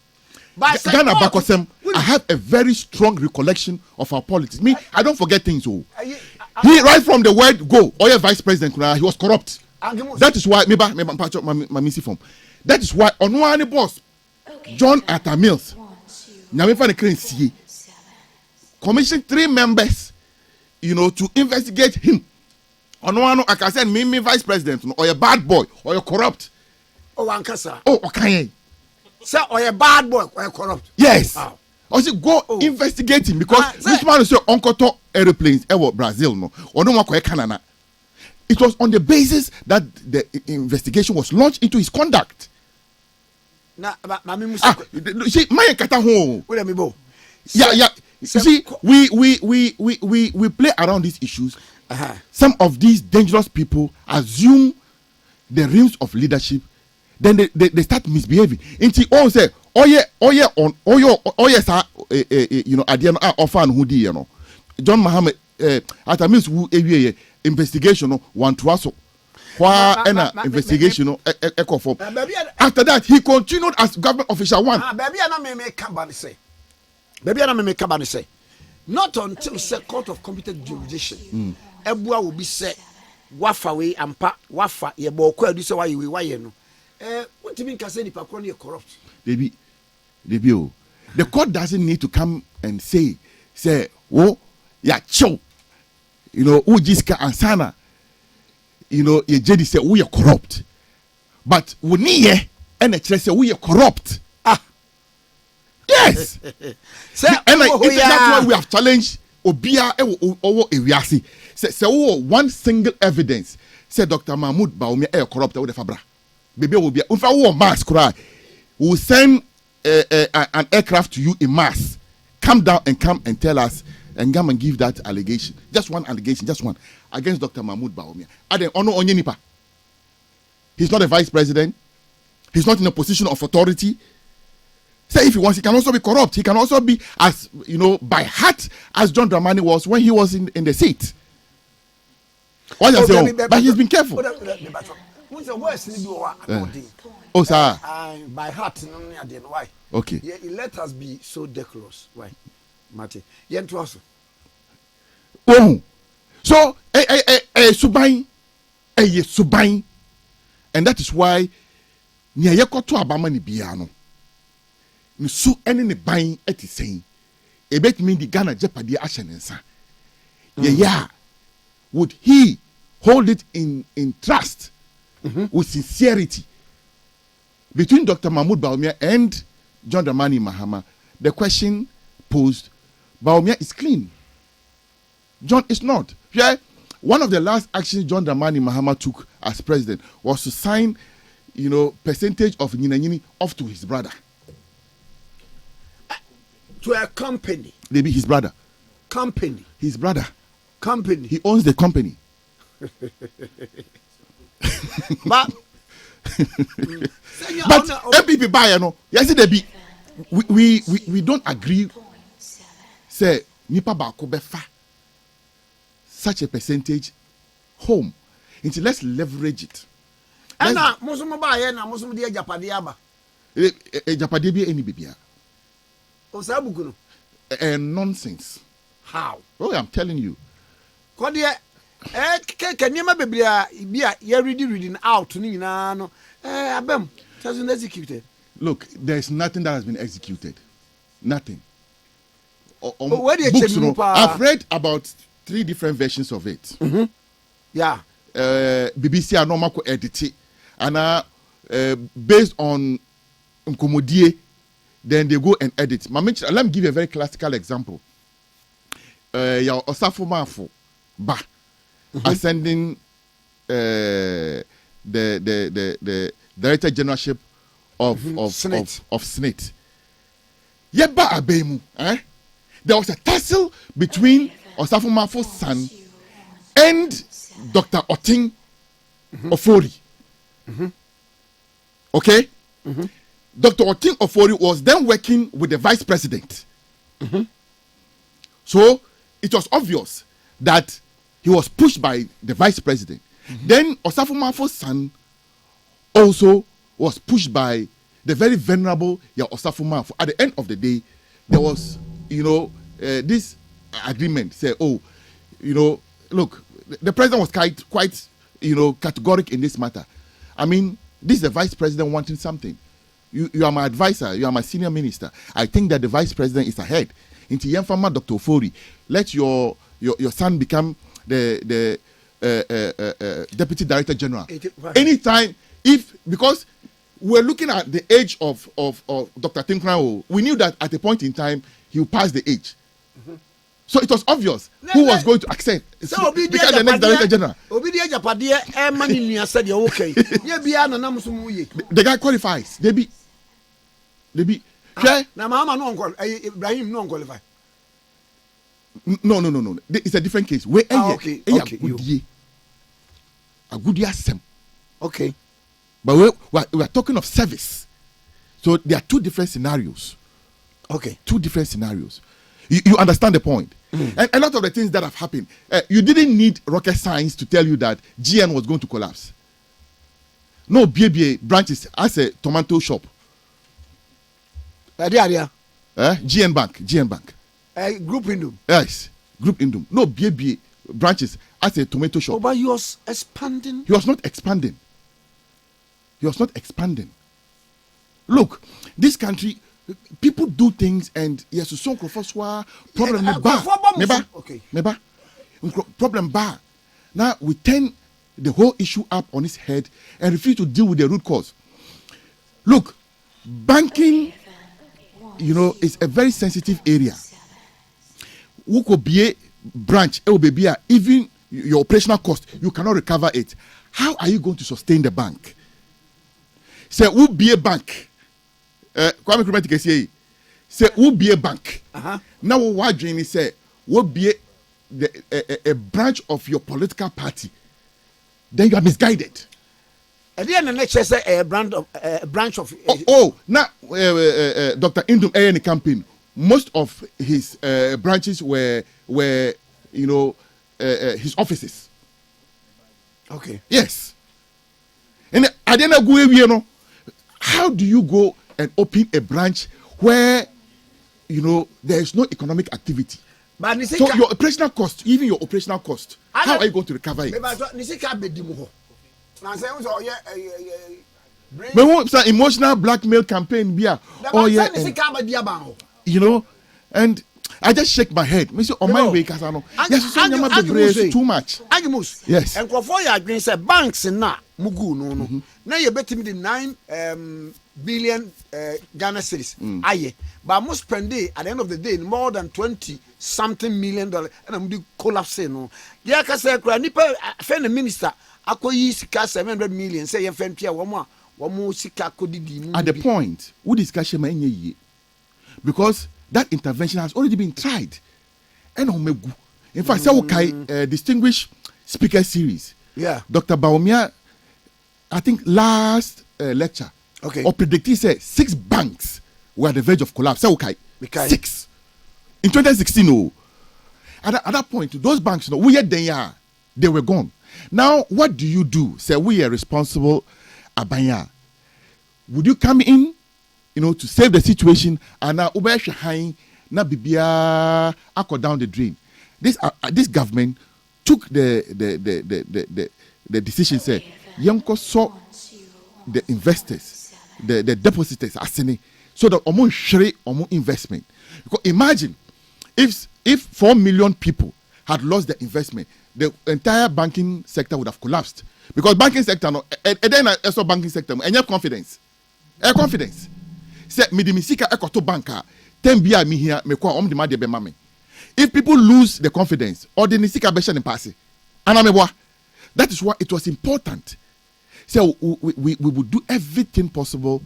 But Ghana Bakosem. I have a very strong recollection of our politics. Me, I don't forget things. Oh, he right from the word go. Oye vice president, he was corrupt. That is why that is why on one boss, John Atta Mills, commissioned 3 members, to investigate him. On one, I can say, me vice president, or a bad boy, or a corrupt. Oh, Ankasa. Oh, okay. Sir, or a bad boy, or a corrupt. Yes. Wow. Also, go investigate him because this man is Onkoto aeroplanes, Brazil, no, or no one Canada. It was on the basis that the investigation was launched into his conduct. See, my kata home. Yeah. See, we play around these issues. Some of these dangerous people assume the realms of leadership, then they start misbehaving. Until all say, oh yeah, sir, Adiano offer and who John Muhammad at a means who investigation one to us. Why investigation echo form. After that, he continued as government official one. Baby, I may come say. Not until the court of competent jurisdiction. Ebua will be said, Wafa way ampa, Wafa, ye boko, do so why you no. What do you mean, Cassini Paconi corrupt? Baby, the court doesn't need to come and say, oh, yeah, chow. Ujiska and Sana, ye JD say, we are corrupt. But we need and the say, we are corrupt. Yes. And that's why we have challenged Obia over Ewiasi. Say one single evidence. Say Dr. Mahmoud Bawumia corrupt with the Fabra. Baby will be if I want mass cry. We'll send an aircraft to you in mass. Come down and come and tell us and come and give that allegation. Just one allegation, just one against Dr. Mahmoud Bawumia. Ade ono onye nipa. He's not a vice president. He's not in a position of authority. Say if he wants, he can also be corrupt. He can also be as by heart as John Dramani was when he was in the seat. But he's been careful. Oh, sir. By heart, why? Okay. Let us be so decorous. Why, Mate? Oh, so subain, subain, and that is why near Yakoto Abamani Biano. So any buying at the same. A bet mean the Ghana Jeopardy action and sa. Yeah. Would he hold it in trust with sincerity between Dr. Mahmoud Bawumia and John Dramani Mahama? The question posed, Bawumia is clean. John is not. Yeah. One of the last actions John Dramani Mahama took as president was to sign, percentage of Nyinanyini off to his brother. To a company. Maybe his brother. Company. His brother. Company. He owns the company. But MPP buyer no. Yes, they be. We don't agree. Say nipa bako befa such a percentage home. Until let's leverage it. And now, Muslim buyer na Muslim dia Japadi aba. Japadi be any baby. Osabukuno. Nonsense. How? Oh, I'm telling you. Kodia can you remember be reading out no abem hasn't executed. Look, there's nothing that has been executed. Nothing. Where do you books, I've read about 3 different versions of it. Mm-hmm. Yeah. BBC are normal edit it, and based on Nkomodie, then they go and edit. Let me give you a very classical example. Your Osafo Mafo Ba ascending the Director Generalship of SNIT. Yeba Abemu. There was a tussle between Osafo Mafo's son and Dr. Oting Ofori. Okay? Dr. Oting Ofori was then working with the vice president. So it was obvious that he was pushed by the vice president. Then Osafo Mafo's son also was pushed by the very venerable Osafo Mafo. At the end of the day, there was, this agreement. Say, look, the president was quite, categoric in this matter. I mean, this is the vice president wanting something. You are my advisor. You are my senior minister. I think that the vice president is ahead. Into Yemfama Dr. Ofori, let your son become the deputy director general. Anytime, because we're looking at the age of Dr. Tinkrao, we knew that at a point in time he would pass the age. Mm-hmm. So it was obvious who was going to accept become the next director general. The guy qualifies. They be. Now, Mama no Ibrahim no qualify. No. It's a different case. Where okay. A good year sem. Okay. But we are talking of service. So there are two different scenarios. Okay. Two different scenarios. You understand the point? Mm. And a lot of the things that have happened, you didn't need rocket science to tell you that GN was going to collapse. No BBA branches as a tomato shop. GN Bank. Group Indum. Yes, Group Indum. No BBA branches as a tomato shop. Oh, but he was expanding. He was not expanding. Look, this country, people do things and yes, so problem problem bar. Now we turn the whole issue up on its head and refuse to deal with the root cause. Look, banking, is a very sensitive area. Who could be a branch, even your operational cost, you cannot recover it. How are you going to sustain the bank? Say, who be a bank? Kwame Nkrumah say, who be a bank? Now what Jenny say, who be a branch of your political party? Then you are misguided. At the end of the next say a branch of now Dr. Indum any campaign. Most of his branches were his offices. Okay. Yes. And I didn't go how do you go and open a branch where there is no economic activity? But so your operational cost, how are you going to recover it? But what's an emotional blackmail campaign? And I just shake my head. On my way, because I know. Yes, too much. Yes. And for your green said banks and not Mugu no. Now you bet me the 9 billion Ghana cedis. Aye, but I must spend at the end of the day more than 20 something $million, and I'm doing collapsing. No, yeah, because I nipa friend the minister. Ako yi sika 700 million. Say your friend Pierre one more sika kodi. At the point, who discussion may ye because that intervention has already been tried. And in fact, distinguished speaker series. Yeah. Dr. Bawumia, I think last lecture, or predicted said 6 banks were at the verge of collapse. 6. In 2016, at that point, those banks, they were gone. Now, what do you do? Say we are responsible, Abanya. Would you come in, to save the situation, and now na bibia akko down the drain? This government took the decision. Say Yanko saw the investors, the depositors asini, so that omo share omo investment. Because imagine if 4 million people had lost their investment, the entire banking sector would have collapsed. Because banking sector, then also banking sector, and you have confidence. Confidence. Say, Midimisika Ekoto Banka, 10 bia mi here, me kwa de be mame. If people lose the confidence, or the Nisika Beshan in Passy, that is why it was important. So we would do everything possible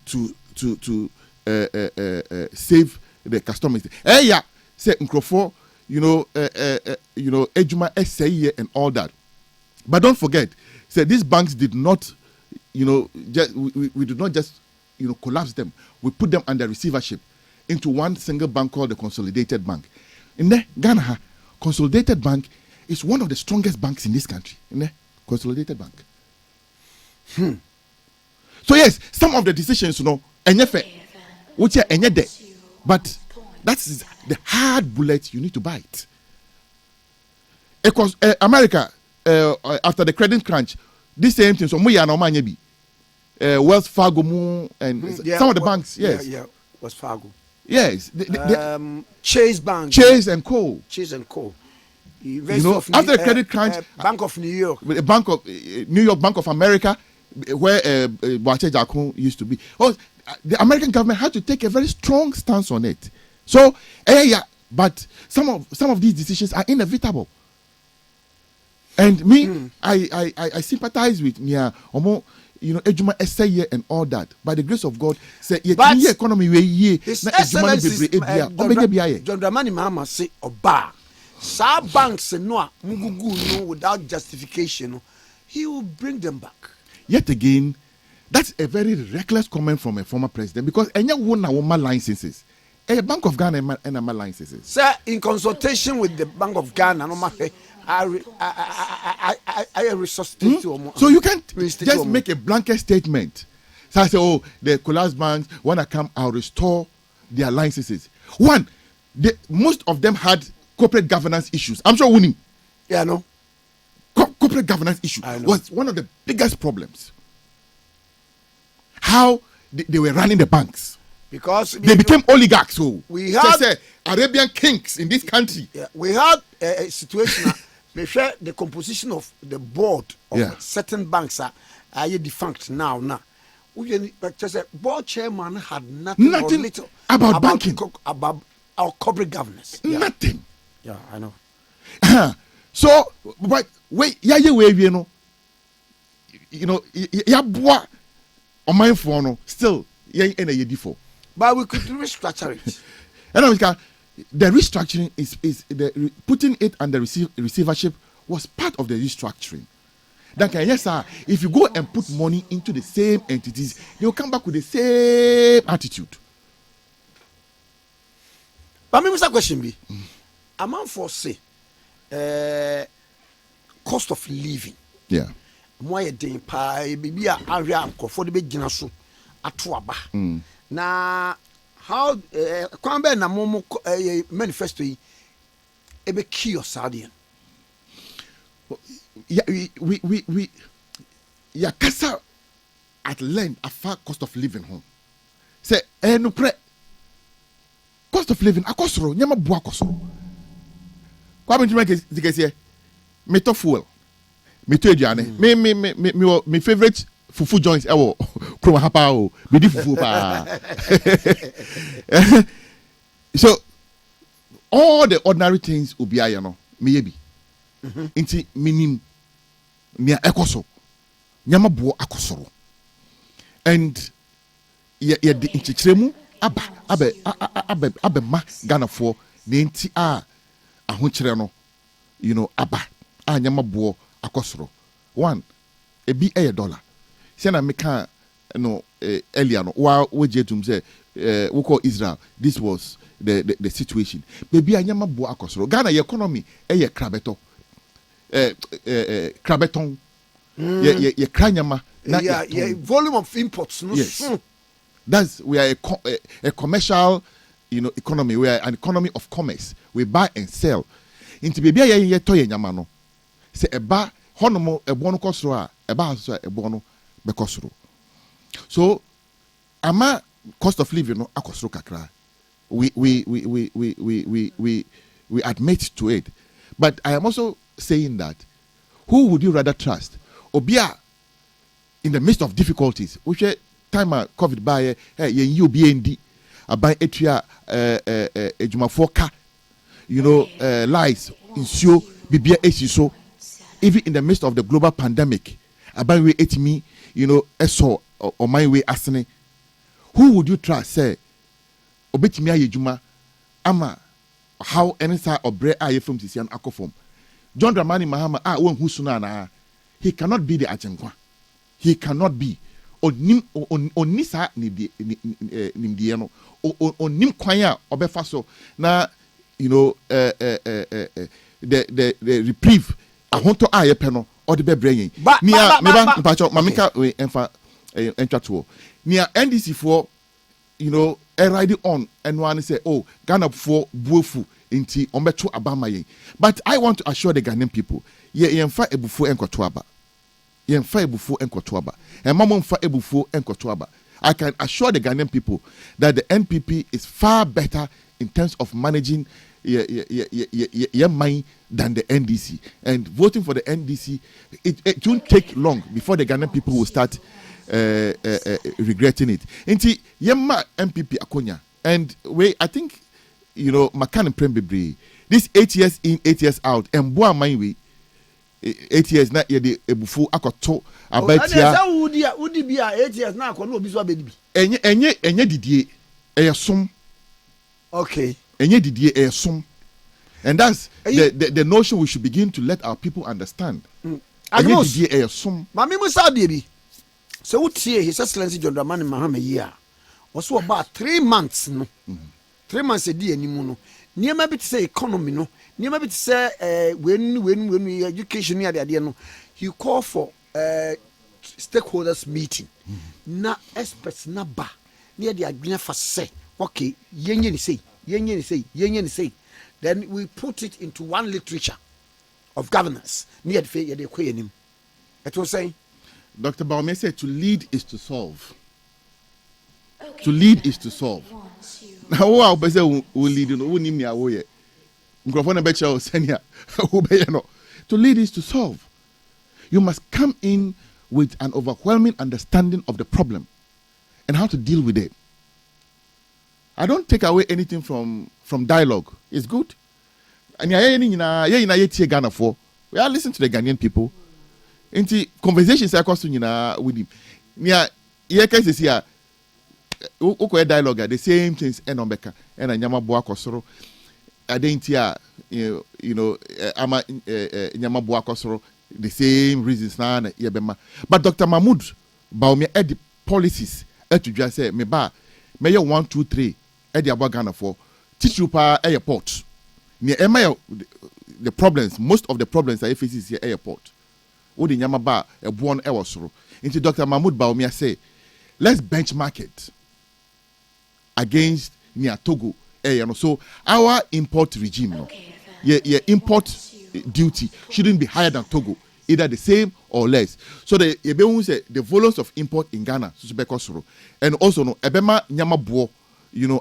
to save the customers. Say Nkrofo, Ejuma SAE and all that. But don't forget, say these banks did not, just we did not just collapse them. We put them under receivership into one single bank called the Consolidated Bank. In the Ghana, Consolidated Bank is one of the strongest banks in this country. In the Consolidated Bank. So yes, some of the decisions, which are but That's the hard bullet you need to bite. Because America, after the credit crunch, this same thing. So we are no money. Wells Fargo and some of the banks, yes. Yeah, Wells Fargo. Yes. Chase Bank. Chase and Co. After the credit crunch, Bank of New York. The Bank of New York, Bank of America, where Boache Jakun used to be. Oh, the American government had to take a very strong stance on it. So, but some of these decisions are inevitable. And me, I sympathize with Mia Omo, Ejuma Essay and all that. By the grace of God, say economy His Excellency John Dramani Mahama say Oba. Sa banks no mugugu no without justification, he will bring them back. Yet again, that's a very reckless comment from a former president because any woman licenses. A Bank of Ghana and my licenses. Sir, in consultation with the Bank of Ghana, I resuscitate you. So you can't just make a blanket statement. So I say, oh, the collapsed banks, when I come, I'll restore their licenses. One, most of them had corporate governance issues. I'm sure winning. Yeah, no. Corporate governance issue was one of the biggest problems. How they were running the banks. Because they became oligarchs. So we had Arabian kings in this country. Yeah, we had a situation. They share the composition of the board of certain banks are defunct now. Just a board chairman had nothing or little about banking, about our corporate governance. Nothing. Yeah, I know. So, but wait, you boy, on my phone still for. But we could restructure it. And the restructuring is the putting it under receivership was part of the restructuring. Yes, sir. If you go and put money into the same entities, they will come back with the same attitude. But me, Mr. Question be, a man for say, cost of living. Yeah. More than pay, maybe a area for the big so atuaba. Na how kwambe na momo manifesto yi ebe kill Saudian. Yeah, we kasa at length afa cost of living home. Say no pre cost of living akosoro nyama bu akosoro. Kwa bintu make dikese meto fuel. Meto aduane. Me favorite fufu joints ewo kroma hapa o me di fufu pa. So all the ordinary things will be ayano me yebi. Inti minim nia ekoso nyama bo akosoro. And ye di nchichiremu abe ma Ghana for ne nti ahokyere no aba nyama bo akosoro. One ebi $1. Say na meka earlier no wa wejetum say we call Israel, this was the situation. Baby anyama bo akosoro. Ghana economy krabeto krabeton ye kranyama volume of imports no. Yes. That's we are a commercial economy. We are an economy of commerce. We buy and sell. Into baby ye toye nyama no. Say eba honomo ebo no kosoro a eba so ebo no bekosoro. So ama cost of living no akosoro kakra. We admit to it. But I am also saying that who would you rather trust? Obia in the midst of difficulties, which time COVID by you BND aban etua ejumafoka lies insure bibia esiso even in the midst of the global pandemic aban we etimi eso or my way asene. Who would you trust say obetimi ayejuma ama how any side of bread aye from Sisian Akofom? John Dramani Mahama won husuna he cannot be the achenkwa. He cannot be onisa nimdie no onim kwanya obefa so na the reprieve ahonto aye pe no ode bebre yen nia meba mpacho mamika we enfa entwa to nia NDC for ride on and one say, oh, Ghana for bufu inti ombeto abama. But I want to assure the Ghanaian people, yemfa ebufu enkotoaba. Yemfa ebufu enkotoaba. And mamomfa ebufu enkotoaba. I can assure the Ghanaian people that the NPP is far better in terms of managing your money than the NDC. And voting for the NDC, it won't take long before the Ghanaian people will start regretting it. Inti yemma MPP akonya. And I think, Makan and Prembebri, this 8 years in, 8 years out, and boa my way. 8 years na ye de ebufu akoto abatia udi bia 8 years na akono obi so abedi bi enye didie eyesom. Okay, enye didie eyesom. And that's the notion we should begin to let our people understand. Enye didie eyesom. Mami musa de bi se wutie His Excellency John Dramani Mahama yi a also about 3 months no 3 months e di animu no niema bi say economy no niema bi say when education ya de no he call for stakeholders meeting na experts na ba na de agena fa say okay yenye ni say then we put it into one literature of governance near the equanim. It was saying Dr. Bawumia said to lead is to solve. Okay. To lead is to solve. Now, who be say we lead no woni mi awo ye. Microphone na be che o senior. Who be no. To lead is to solve. You must come in with an overwhelming understanding of the problem and how to deal with it. I don't take away anything from dialogue. It's good. And Ghana for. We are listening to the Ghanaian people. Inti conversations are costing with him. Here cases here. Dialogue the same things and Ombeka and Nyama Boa Kosoro. Adentia, ama Nyama Boa Kosoro, the same reasons na yebema. But Dr. Mahmoud Bawumia had the policies to just say me 1, 2, 3 the Abba Ghana for teach you pa airport. Near the problems, most of the problems that faces here airport. Odi Nyama ba a born ewosoro. Into Dr. Mahmoud Bawumia say, let's benchmark it against near Togo. So our import regime, import duty shouldn't be higher than Togo, either the same or less. So the volumes of import in Ghana, and also no ebema nyama buo,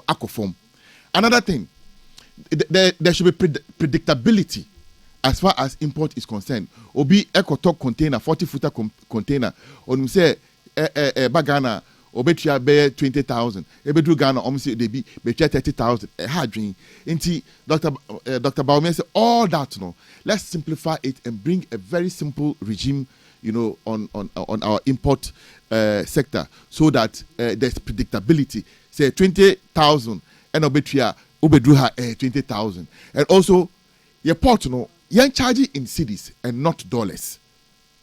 akofom. Another thing, there should be predictability as far as import is concerned. Obi ekotok container, 40-footer container, on say bagana. Obetia be 20,000. Ebedru Ghana almost they be 30,000. Hard dream. Inti Dr. Bawumia said all that let's simplify it and bring a very simple regime, on our import sector so that there's predictability. Say 20,000 and Obetia Ubedru ha 20,000. And also your port young charge in cities and not dollars.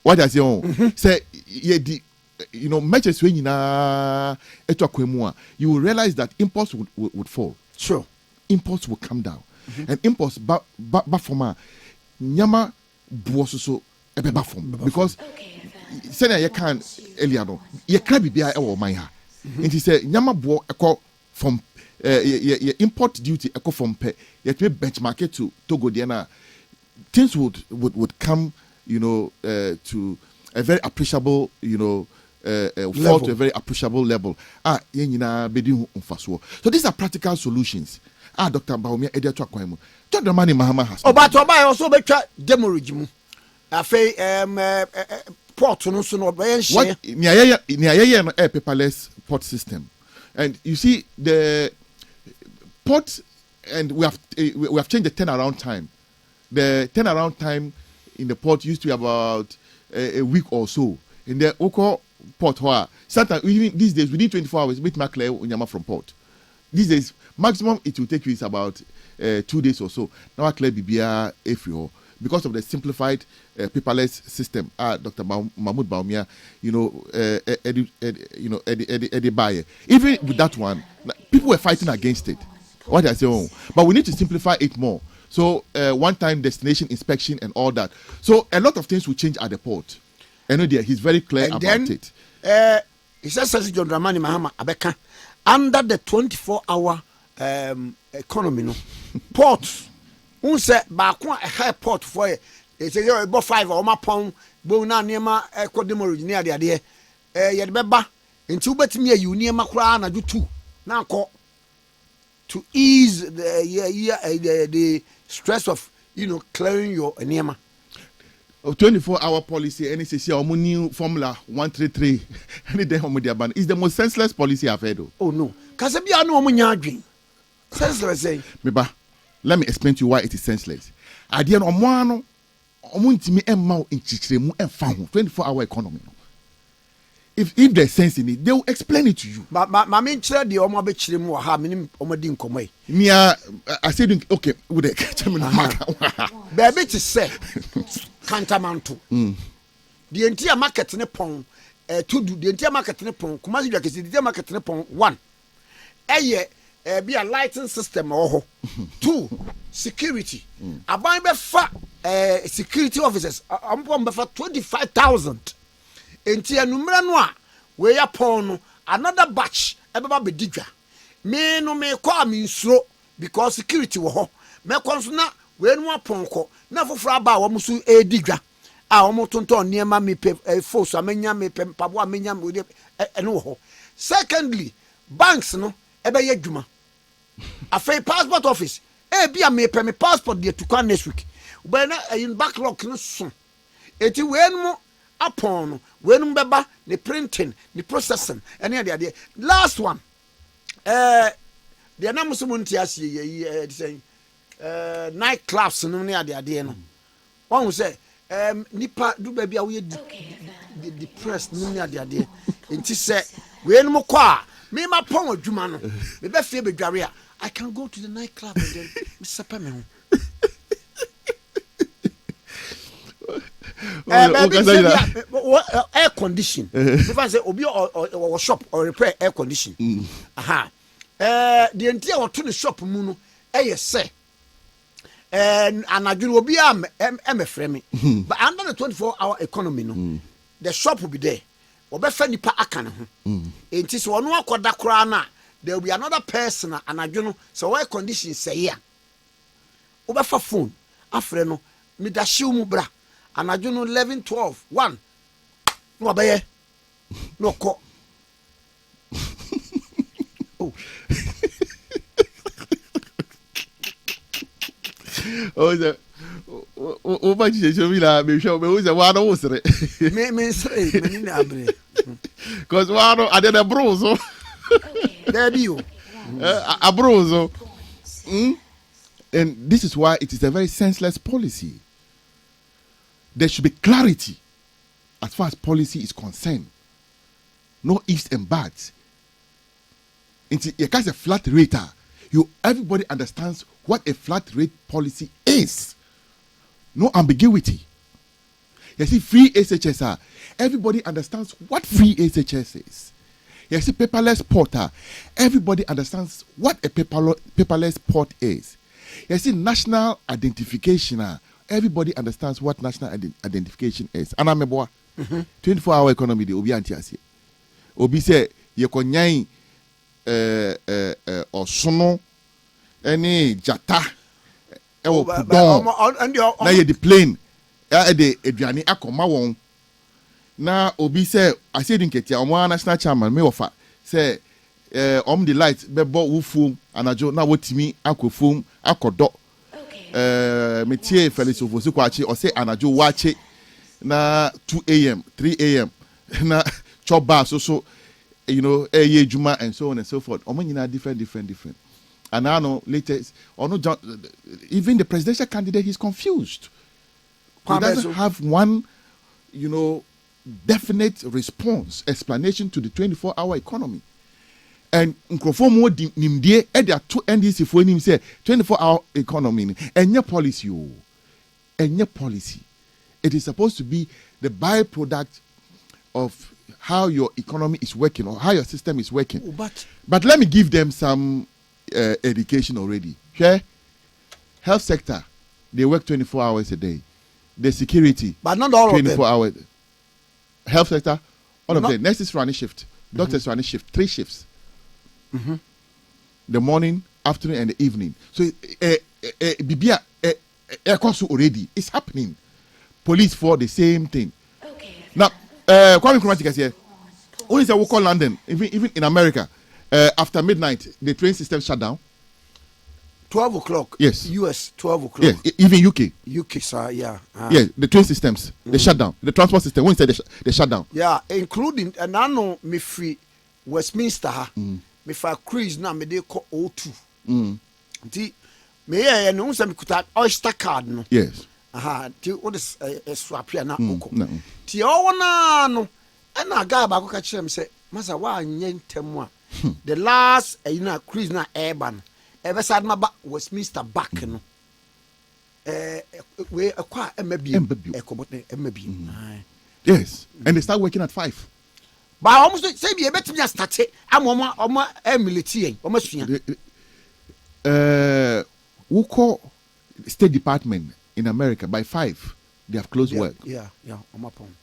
What does he own? Say matches when you will realize that imports would fall. Sure. Imports will come down. And imports bafoma nyama buoso ebe bafom because senior you can eliano ye krabi bia e wo man ha. Nti say nyama buo ekọ from import duty ekọ from pe yet we benchmark it to Togo na things would come to a very appreciable fall to a very appreciable level. So these are practical solutions. Dr. Bawumia Ediato Akwaimu. John Dramani Mahama has. But Oba also be demo regime. Afei port no so no be share. What niya paperless port system. And you see the port, and we have changed the turnaround time. The turnaround time in the port used to be about a week or so. In the Oko port, sometimes even these days within 24 hours, with Maclay Unyama from port. These days, maximum it will take you is about 2 days or so. Now Maclay Bibia Efrio, because of the simplified paperless system. Dr. Mahmoud Bawumia, Eddie Baye. Even with that one, people were fighting against it. What I say, but we need to simplify it more. So one-time destination inspection and all that. So a lot of things will change at the port. And he's very clear and about it. He says, John Dramani Mahama Abeka, under the 24-hour economy no ports un say back one a high port for it say about 5 or my pound bo na niema ekodem original de ade ye de beba nti ubetimi ayi niema kura na do 2 na ko to ease the stress of clearing your niema. 24-hour policy, and it's a new formula 133. Any day is the most senseless policy I've heard. Oh no, Kasabia no munyadwin. Senseless say. Meba, let me explain to you why it is senseless. Idea no moano, omuntimi emma in chichiremu emfa 24-hour economy. If there's sense in it, they will explain it to you. But my main child, the omo be chiremu ha minim omo din komai. I said okay, with the catch me no. Baby to say Kantamanto. The entire market ne pon to do the entire market ne pon Kumasi Jake the entire market ne pon 1 be a lighting system or 2 security aban be fa security officers ampon be fa 25,000 enti anumra no a we ya pon no another batch e be ba be digwa me no me kwa me nsuro because security wo ho me konso na we no apon ko na foforo aba wo musu edigwa a wo motonton niema me force amenya me pabo amenya me eno wo ho. Secondly, banks no ebe ye dwuma afei passport office bia me passport de to next week but na in backlog no so eti we no apon no we no beba the printing the processing ene de last one the namuso munti asie ye say night clubs no ne ade no won say nipa do ba bia we depressed no ne ade enti say we no ko a me ma pon adwuma no me be fie bedware a I can go to the night club and then sepa me air condition if I say obi or shop or repair air condition the entire or to the shop mu no say and anadwuro obi am frame me but under the 24-hour economy no the shop will be there obefa nipa aka ne ho enti so ono akoda kora na there will be another person anadwo so air condition say ya obefa phone afre no me da hyew mu bra anadwo 11 12 1 no abaye no ko oh oh the o ba ji je mi la me hwe me o se wa no wo sere me sere me ni abre cause wa no ade na bruzo there be you abruzo and this is why it is a very senseless policy. There should be clarity as far as policy is concerned. No ifs and buts. It's a flat rate. Everybody understands what a flat rate policy is. No ambiguity. You see, free SHS, everybody understands what free SHS is. You see, paperless portal, everybody understands what a paperless port is. You see, national identification, everybody understands what national identification is. And I'm a boy. 24-hour economy, the Obi Antiasi. Obi say, you can yai or sono, any jata, or pudon, na ye the plane, the Adriani Akoma. Now Obi say, I said in Ketia, one national chairman, me offer, say, the light, bebo wufum, and I jo na what me, ako fum, ako do. Metier Felix Ofosuquachi, or say, and I jo watch it. Na 2 a.m., 3 a.m. na chop bar so ye juma and so on and so forth. Different. And I know latest even the presidential candidate is confused. He doesn't have one, definite response, explanation to the 24-hour economy. And Nkrofomo nimdie there two NDC for him say 24-hour economy and your policy It is supposed to be the byproduct of how your economy is working or how your system is working. But let me give them some education already. Okay? Health sector, they work 24 hours a day. The security, but not all 24 of them. hours. Health sector, all of them. Nurses running shift, doctors running shift, 3 shifts. The morning, afternoon, and the evening. So, Bibia, already, it's happening. Police for the same thing. Okay. Now, Kwame Nkrumah here. Only say we call London, even in America, after midnight, the train system shut down. 12 o'clock. Yes. US 12 o'clock. Yes. Even UK. UK, sir. Yeah. Yes. The train systems they shut down. The transport system. When said they shut down. Yeah, including and I know me free Westminster. Me for cruise now me they call O2. Di me yeah no say me kuta Oyster card no. Yes. Ti what is swap here na oko. Ti o na no and na guy ba ko ka kire me say masa wa anye ntem a the last cruise na airban ever sad ma ba Westminster back no we akwa emabi ekobote emabi. Yes, and they start working at 5. But almost say be betimi start am military almost we call State Department in America by 5 they have closed work. Yeah, on my phone.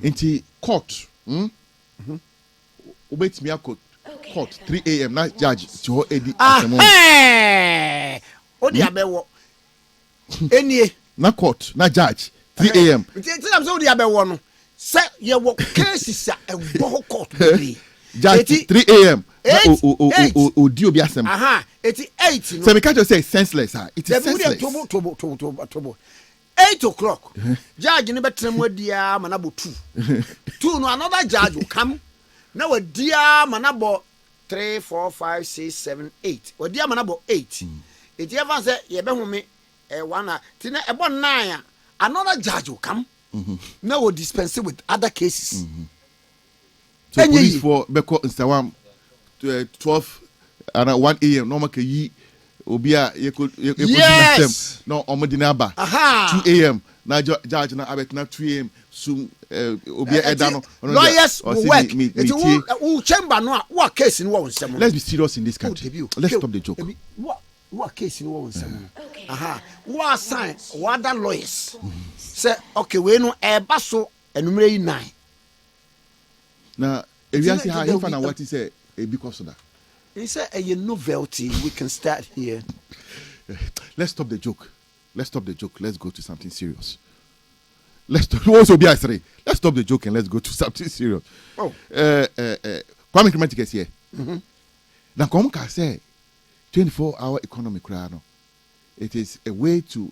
Into court. Wait me court 3 a.m. Not judge to Eddie. Odi abewo. Enie. Na court, na judge 3 a.m. I'm so odi abewo no. Say ye wo cases a court. Judge 3 a.m. Odi obi asem. 88. So me can't just say senseless. It is senseless. Tobo. 8 o'clock. Judge ni betrem dia manabo 2. 2 no another judge will come. Now we dia manabo 3, 4, 5, 6, 7, 8. We dia manabo 8. It ever say ye be hu me one tina ebo 9 another judge will come. Now we dispense with other cases. So police for beko Instagram 12 and 1 a.m. normal ke yi obi a ye could yes. No omodinaba 2 a.m. na judge na abet na 2 a.m. so obi edano lawyers will work it chamber no what case in one nsem. Let's be serious in this country. Let's stop the joke. What case in one nsem. What sign what other lawyers say okay we no eba so enumere yi 9 na if you see how if na what is a because of that. He said a novelty we can start here. Let's stop the joke. Let's go to something serious. Let's stop the joke and let's go to something serious. Kwame Nkrumah is here. Now come can say 24-hour economy crano. It is a way to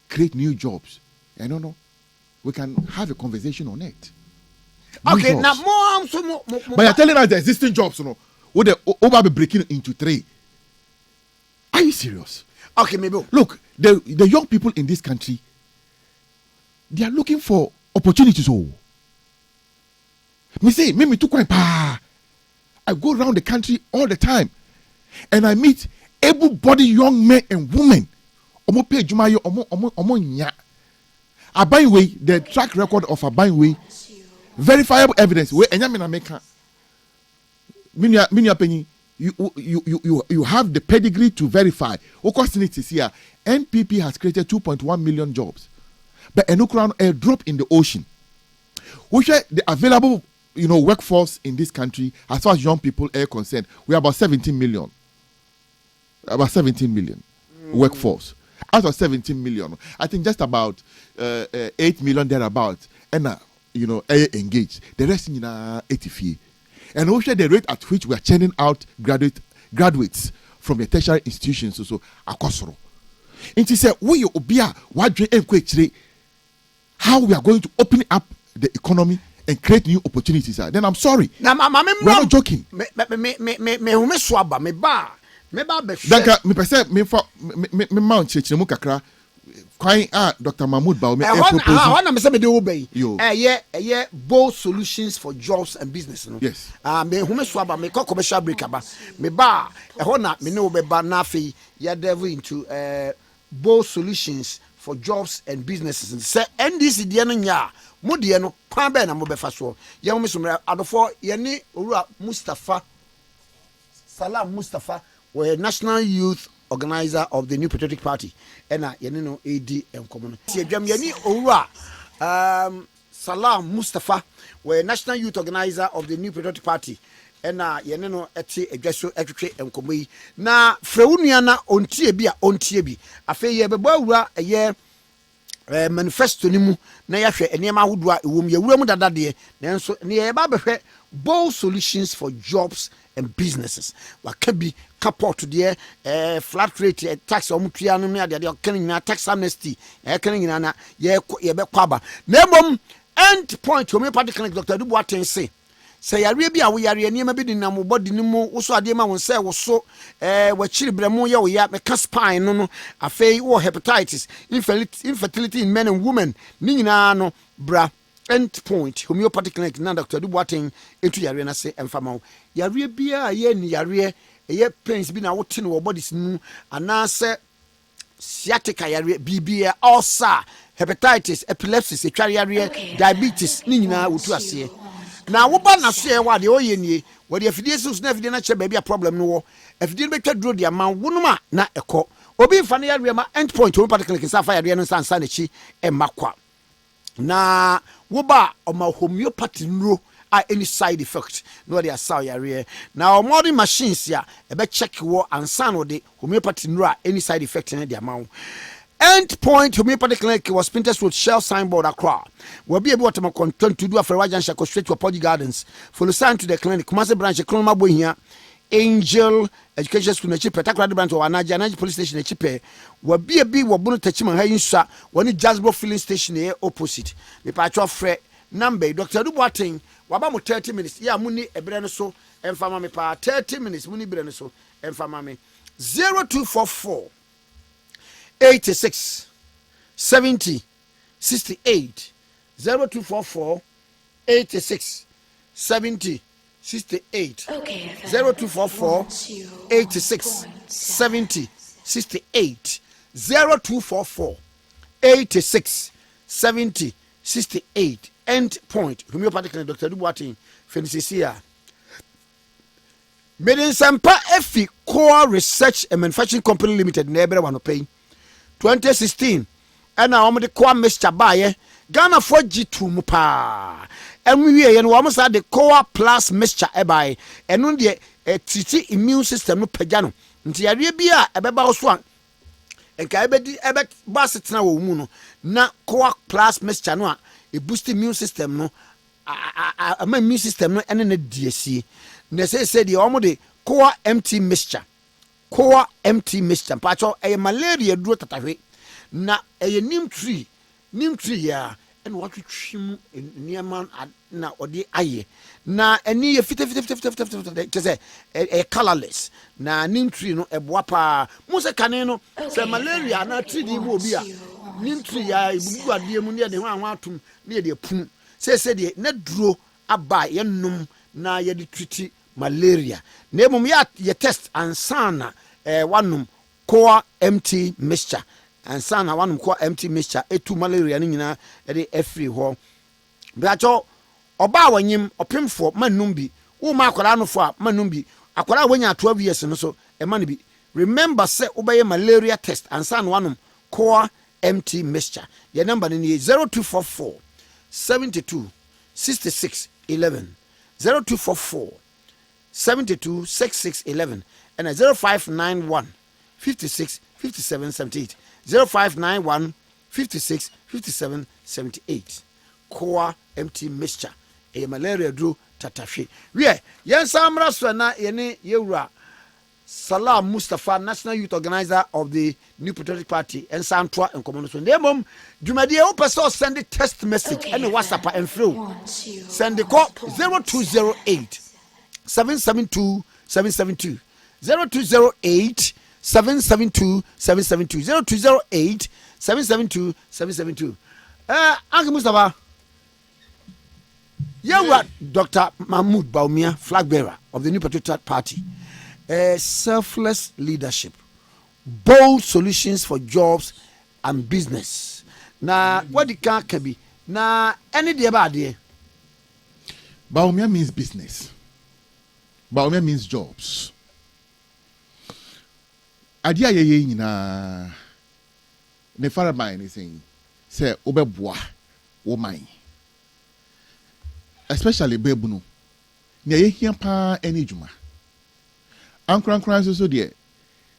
create new jobs. I don't know. We can have a conversation on it. Okay, jobs. Now more. But you're telling us the existing jobs, would they over be breaking into 3? Are you serious? Okay, maybe. Look, the young people in this country, they are looking for opportunities. Me too quite pa. I go around the country all the time, and I meet able-bodied young men and women. Abaywe, the track record of Abaywe, verifiable evidence. We you have the pedigree to verify. NPP has created 2.1 million jobs, but a drop in the ocean. Which are the available workforce in this country as far as young people are concerned? We are about 17 million. Workforce. Out of 17 million, I think just about 8 million thereabouts and engaged. The rest in 80. And also the rate at which we are churning out graduates from the tertiary institutions so akosoro. And he said, we obia how we are going to open up the economy and create new opportunities. Then I'm sorry. We're not joking. Danka, me mount chechemu kakra. Dr. Mahmoud Bawumia bold solutions for jobs and business. Yes. Me commercial break ba. Me ba me no be ba na fe ya devil into bold solutions for jobs and businesses. Say NDC de no nya mo de no kwan be na mo be fa so. Ye mo somra adofo ye ni owura Mustapha Salam Mustapha were National Youth Organizer of the New Patriotic Party. And AD and Common. Salam Mustapha were National Youth Organizer of the New Patriotic Party. ɛna yɛne no ɛte adwa so ɛtwetwe nkɔmmɔ yi na frɛ wo nua na ɔntie bi a ɔntie bi afei yɛbɛbɔ awura ɛyɛ manifesto ni mu na yɛhwɛ nneɛma ahodoɔ a ɛwɔ mu yɛwura mu dadadeɛ nanso ne yɛba bɛhwɛ bold solutions for jobs and businesses waka bi kaport deɛ flat rate tax ɔmo tua no ne adeade ɔka no nyinaa tax amnesty ɛka no nyinaa na yɛbɛkɔ aba na mmom end point homeopathic clinic Dr. Duboaten se sɛ yare bi a wo yare nneɛma bi de nam body ne mu wo so adeɛ ma wo sɛ wo so wakyiri brɛmo yɛ wo ya meka spine no afei wo hepatitis infertility in men and women ne nyinaa no bra end point homeopathic clinic na Dr. Duboaten etu yare na se emfama wo yare bi a yɛ ni yare ɛyɛ pains bi na wo te no wo bodies mu anaasɛ sciatica yare bibia ulcer hepatitis epilepsy etware yare diabetes ne nyinaa wotu aseɛ na wo ba na so e wa de oyɛ nie wo de afidie so na afidie na kyɛ ba bia problem no wo afidie no betwa duro de ama wonum a na ɛkɔ obi mfa ne yare ma end point wo particular kinsa fa yare no sansa na chi e makwa na wo ba oma homeopathy nuro a any side effect no de asaw yare na modern machines ya e be check wo ansa no de homeopathy nuro a any side effect na de ama wo End point homeopathic clinic was Pinterest with Shell signboard Accra. We'll be able to content to do a Ferrajan Shako straight to Apology Gardens. For the sign to the clinic, Kumasi branch, Kroma Boy here, Angel Education School, Chipe, Takradi branch, or Anaja Police Station, Chipe. We'll be a big Wabuna Tachima Hayinsa, one in Jasbo filling station here opposite. The patch of Fred number, Dr. Duboaten, Wabamu 30 minutes. Yeah, Muni, a Breneso, and Famami Pa, 30 minutes, Muni Breneso, and Famami 0244. 86 70 68 0244 86 70 68 0244 86 70 68 0244 86 70 68 end point homeopathic clinic Dr. Duboaten Fenicisia Medinsampa Efi Core Research and Manufacturing Company Limited Nebra Wanopay 2016 and now the core Mr. Baye Ghana for G2 Mupa and we almost had the core plus mixture ebai and on the TT immune system no pagano nti Arabia ebeba oswan and kaibedi ebet basit na wo mu no na core plus mixture no a boost immune system no my immune system no ene na DSC na say the omo de core MT mixture core MT mixture pacho e malaria duro tatahwe na e nim tree ya and what trim near man na odi aye na eni ye fit say e colorless na nim tree no e boa pa mo se kane no se malaria na tree di mo obi a nim tree ya ibugu ade mu ne de ho atum ne de pun se de na duro aba ye num na ye de treat malaria na mum ya test ansana wanum core MT mixture ansana wanum core MT mixture etu malaria ni nyina de every ho bracho oba wanyim opemfo manum bi wo ma akwara no fo a manum bi akwara wanya 12 years no so e man bi remember say obey malaria test ansana wanum core MT mixture your number ni 0244 72 66 11 0244 72 66 11 and 0591 56 57 78 0591 56 57 78 core MT mixture a malaria dro tatafi we yen samra so na yene yewura Salam Mustapha, National Youth Organizer of the New Patriotic Party, and Santua and Commonwealth. Demom, Jumadia Opeso send a text message and a WhatsApp and through. Send the call 0208 772 772 0208 772 772 0208 772 772. Uncle Mustafa, you are Dr. Mahmoud Bawumia, flag bearer of the New Patriotic Party. Selfless leadership, bold solutions for jobs and business. Now, what the can be? Now, any day about there. Bawumia means business. Bawumia means jobs. Adia ye nyina ne fara by anything. Say obeboa wo man. Especially bebuno. na ye hia pa eni dwuma ankran so de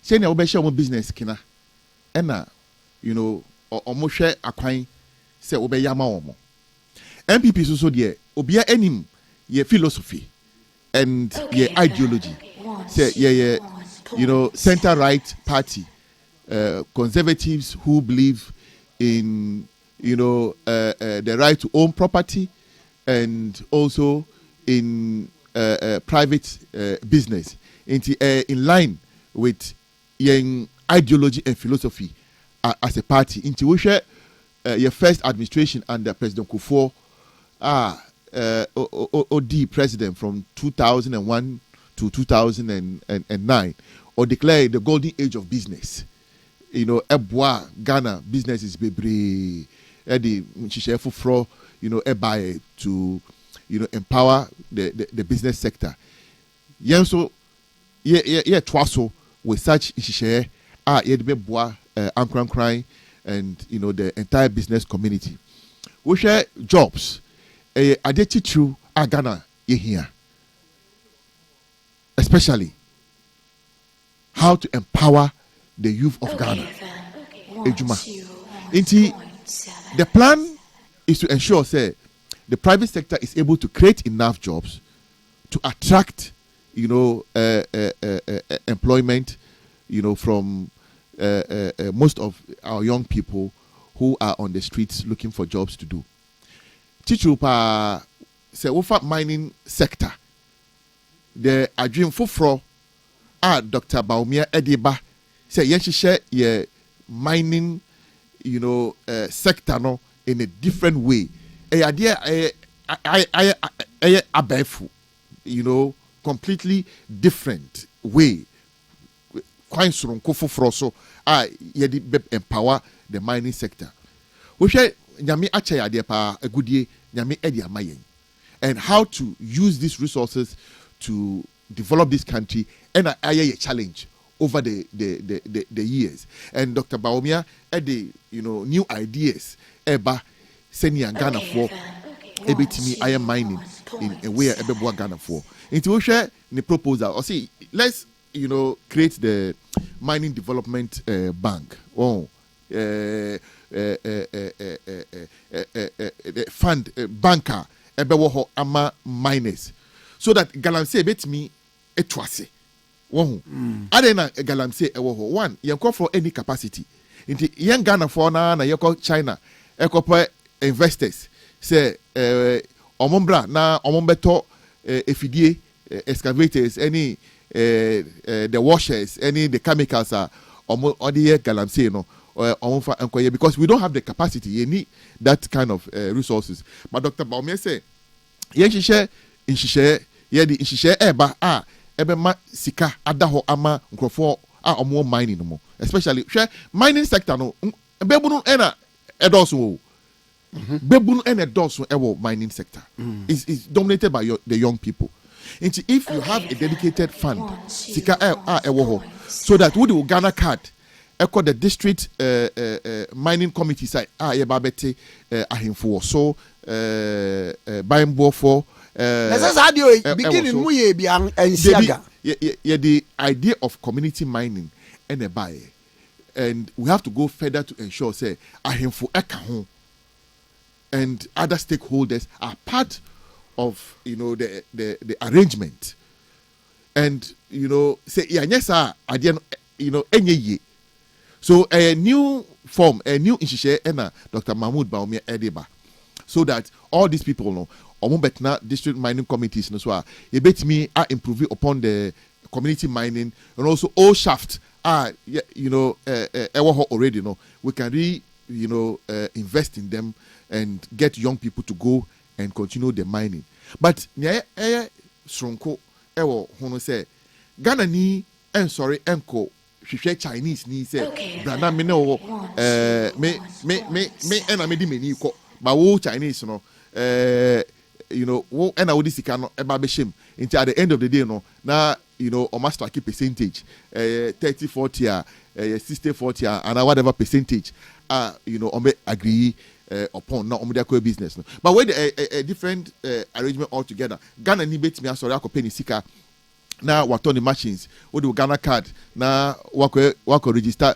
say na wo be share business kina ena omo hwe akwan say wo be yama wo MPP so de obia enim ye philosophy and ye ideology say ye center right party conservatives who believe in the right to own property and also in private business in line with your ideology and philosophy as a party. Into which your first administration under President Kufuor, OD president from 2001 to 2009, or declare the golden age of business. Ebwa Ghana business is bebre. Edi Nchishefu Fro, ebaye to empower the business sector. Yenso ye twaso with such Nchishe ye de boa ankran and the entire business community. We share jobs. Adeti true Ghana ye here. Especially how to empower the youth of Ghana. Ejuma. The plan is to ensure, say, the private sector is able to create enough jobs to attract, employment, from most of our young people who are on the streets looking for jobs to do. Tichupa say wofa mining sector. The adwin foforo Dr. Bawumia Ediba say share ye mining sector no in a different way. I abefu, completely different way. Quite strong foforo so ye empower the mining sector. We share nyame ache ade pa agudie nyame edi amayen, and how to use these resources to develop this country and a challenge over the years. And Dr. Bawumia had the new ideas eba senior Ghana for ebitimi iron mining in a way ebeboa Ghana for. Into we share the proposal or see let's create the mining development bank. Fund banker ebewo ama miners so that galamsey betimi etwase wo adena galamsey ewo ho one yenko for any capacity nti yen Ghana for na yeko China ekopa investors say omombra na omombeto efidie excavators any the washers any the chemicals are odi galamsey no because we don't have the capacity. You need that kind of resources. But Dr. Bawumia say, eba ma sika adaho ama nkrofo omo mining no, especially mining sector no bebunu ena edoso bebunu ena edoso ewo mining sector is dominated by the young people. And if you have a dedicated fund sika ewo ho so that with the Ghana card echo the district mining committee side yebabete ahemfo so buying for beginning mu ye bia ensiaga the idea of community mining and a buy, and we have to go further to ensure say ahemfo eka ho and other stakeholders are part of the arrangement, and say yanyesa adie enye. So a new form, a new institution, and Dr. Mahmoud Bawumia Ediba, so that all these people know, Omobetna district mining committees, no so you bet me are improving upon the community mining and also all shaft already we can invest in them and get young people to go and continue the mining. But Sronko ewo hono say Ghana ni enko Chinese ni say brana me no me ena me di meni ko ba wo Chinese no wo ena wo di sika no eba be shem until at the end of the day no na o master keep percentage 30-40 60-40 and whatever percentage on me agree upon now omudia business no. But with a different arrangement altogether. Ghana ni bet me sorry akọ penny sika na wato the machines with the Ghana card na wako register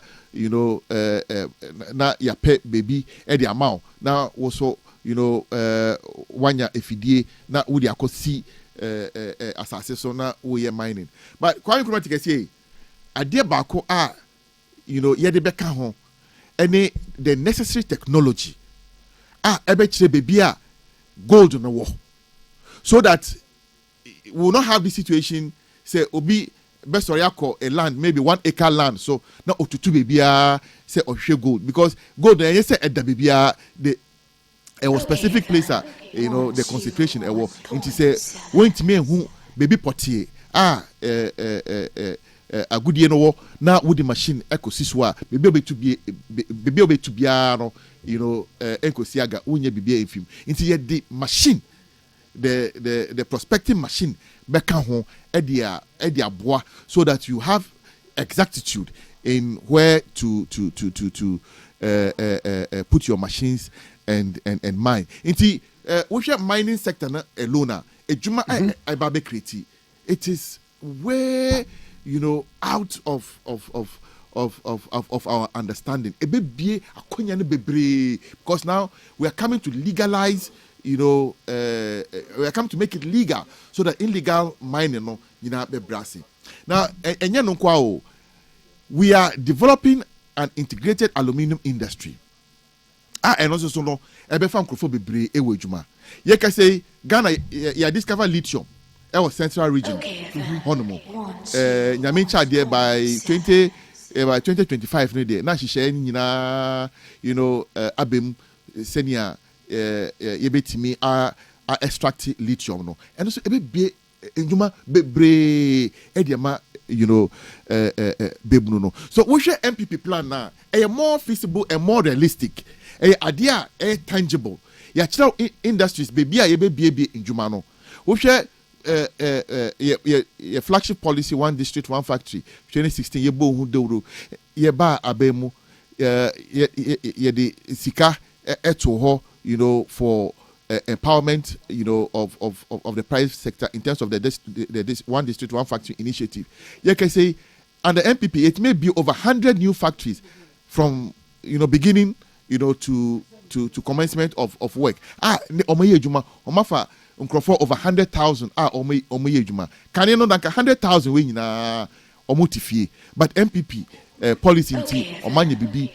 na ya pay baby the amount na also wanya efidie na wo de akosi asase so na wo ye mining. But kwani kuma tike say ade baako ye de beka ho any the necessary technology ebe kire baby gold no wo, so that we will not have this situation say obi best or a land maybe 1 acre land so na otutu baby say ohwe gold, because gold you say at the baby the a specific place the concentration into say when to me who baby potier a good year no na with the machine ecosystem baby to be no enkosiaga unye baby film into the machine the prospecting machine beka ho edia boa, so that you have exactitude in where to put your machines and mine. Inti we share mining sector na alone ejuma ibabe create. It is way out of our understanding. Ebebie akonya ne bebre, because now we are coming to legalize we are coming to make it legal, so that illegal mining be brassy. Now we are developing an integrated aluminium industry. And also so no ebe fam krofo bebre ewe djuma. Ye ka say Ghana ya discover lithium our central region. Honomo. Nyame cha there by 2025 no dey. Na hihye nyina abem senior yebetimi extract lithium no. And also ebe be djuma bebre ediama bebuno no. So we share MPP plan now a more feasible and more realistic. Idea tangible. Ya chira industries baby a be in Jumano. We share your flagship policy, 1 district, 1 factory, 2016 ye bo hu dewro ye ba abemu ye de sika eto ho for empowerment of the private sector in terms of this 1 district 1 factory initiative. You can say under MPP it may be over 100 new factories from beginning to commencement of work. Omoye juma omafa nkrofo over 100,000 omoye juma. Can you know that 100,000 we nyina omotifie, but MPP policy nti omanye bibi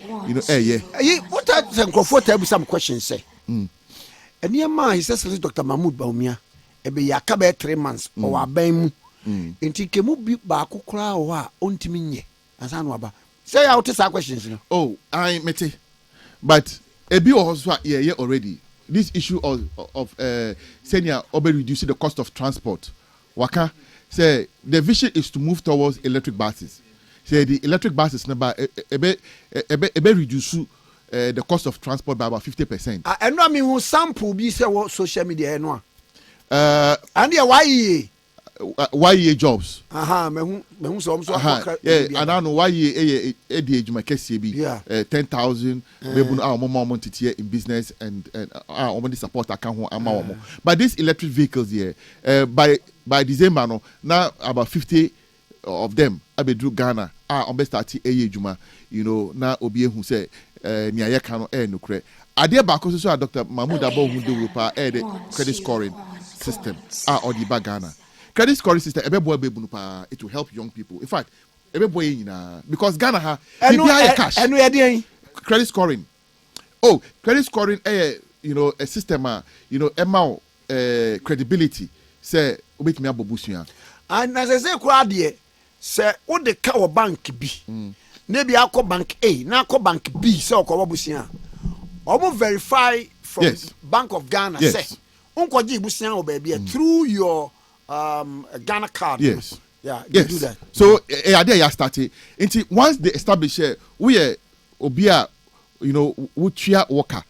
what are nkrofo tell some questions say. Eniema he says Dr. Mahmoud Bawumia ebe yaka 3 months or aban mu nti kemu bi ba kokora o a ontimi nye ansa no aba. Say out this questions I mete. But ebi also already this issue of senior over reducing the cost of transport. Waka say the vision is to move towards electric buses. Say the electric buses number ebe reduce the cost of transport by about 50%. And I mean sample be say what social media no. And why jobs? Me so and I know why the ejuma kese bi 10,000 bebu our mama titiye in business and our money support account ho ama. But these electric vehicles here by December no now about 50 of them abedru Ghana on be start ejuma na obi ehu say nia ye kan no nokre ade ba ko so Dr. Mahmoud Abo hu developer the credit scoring system odi ba Ghana. Credit scoring system, it will help young people. In fact, because Ghana has cash. Credit scoring. Oh, credit scoring, a system, amount credibility. Say, make me abubusia. And as I say, Quadie, say, what the cow bank B. Maybe I'll call bank A, now call bank B, so call Busia. Almost verify from Bank of Ghana. Say, Uncle G Busia, baby, through your Ghana card. Yes. Yeah, you do that. So idea started. Until once they establish we obia, wuchia worker.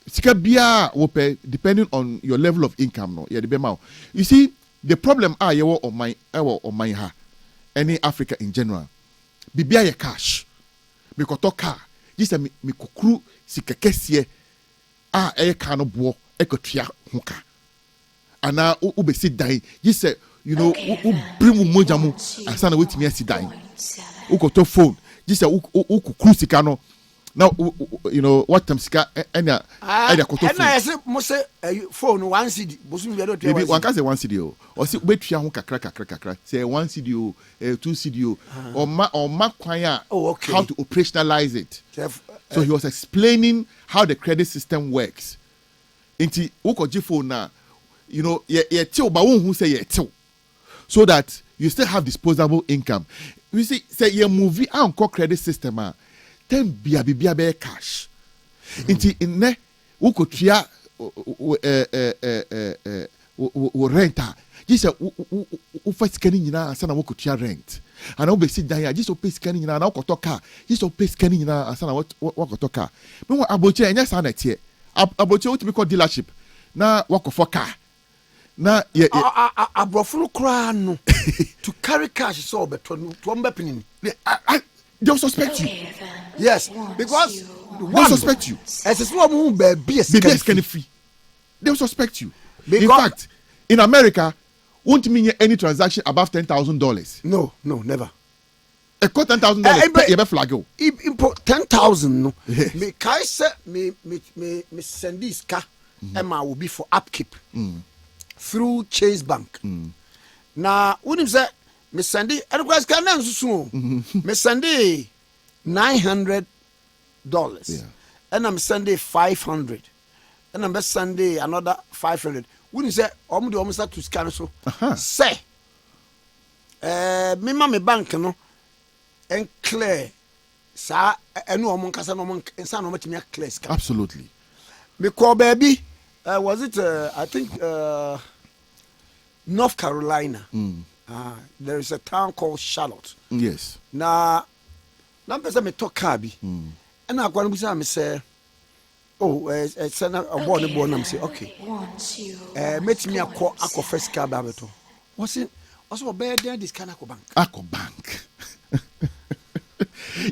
Sika bia wope depending on your level of income no. Yeah, the bema. You see, the problem yewo on my ha. Any Africa in general. Bibia ye cash. Because to car. This me kukru sika kesie a kind of war ekotua hoka ana ube sit die you say you know bring moja mu asana wetimi asi die ukoto phone you say cruise kano now you know what time sika enya koto phone na say mo say phone 1 CD bosu mi do te maybe one can say 1 CD o say betua ho kakra say 1 CD o 2 CD o or ma kwan how to operationalize it. So he was explaining how the credit system works. Inti ukoji phone na you know ye till ba won hu say ye till so that you still have disposable income. You see say ye movie anko credit system a ten bia be cash. Inti inne ukotua renta just u first scanning nyina asa na wokotua rent ana we sit down here just pay scanning nyina na wokoto car just pay scanning nyina asa na wokoto car me wa aboche enya sa na tie aboche what be called dealership na wakofo car na abrofo kra no to carry cash so beto no to mbepini they suspect you. Yes, because they suspect you as is one be scanning free they suspect you because, in fact in America won't mean any transaction above $10,000. No, never. A cut $10,000. You be flag you. Import 10,000. No. Me kai say me send this car. Emma will be for upkeep through Chase Bank. Now, when you say me send it, and guys can answer soon. Me send it $900, and I'm sending $500, and I'm sending another $500. When you say almost to scan so say me my bank no and clear sa enu omo kasa no omo insa no matimi clear scan. Absolutely. Me call baby was it I think North Carolina. There is a town called Charlotte. Yes. Na person me talk car bi and I go me say send a born am say okay. Met me akọ first car babeto. Was it also bear there this kind of bank? Bank.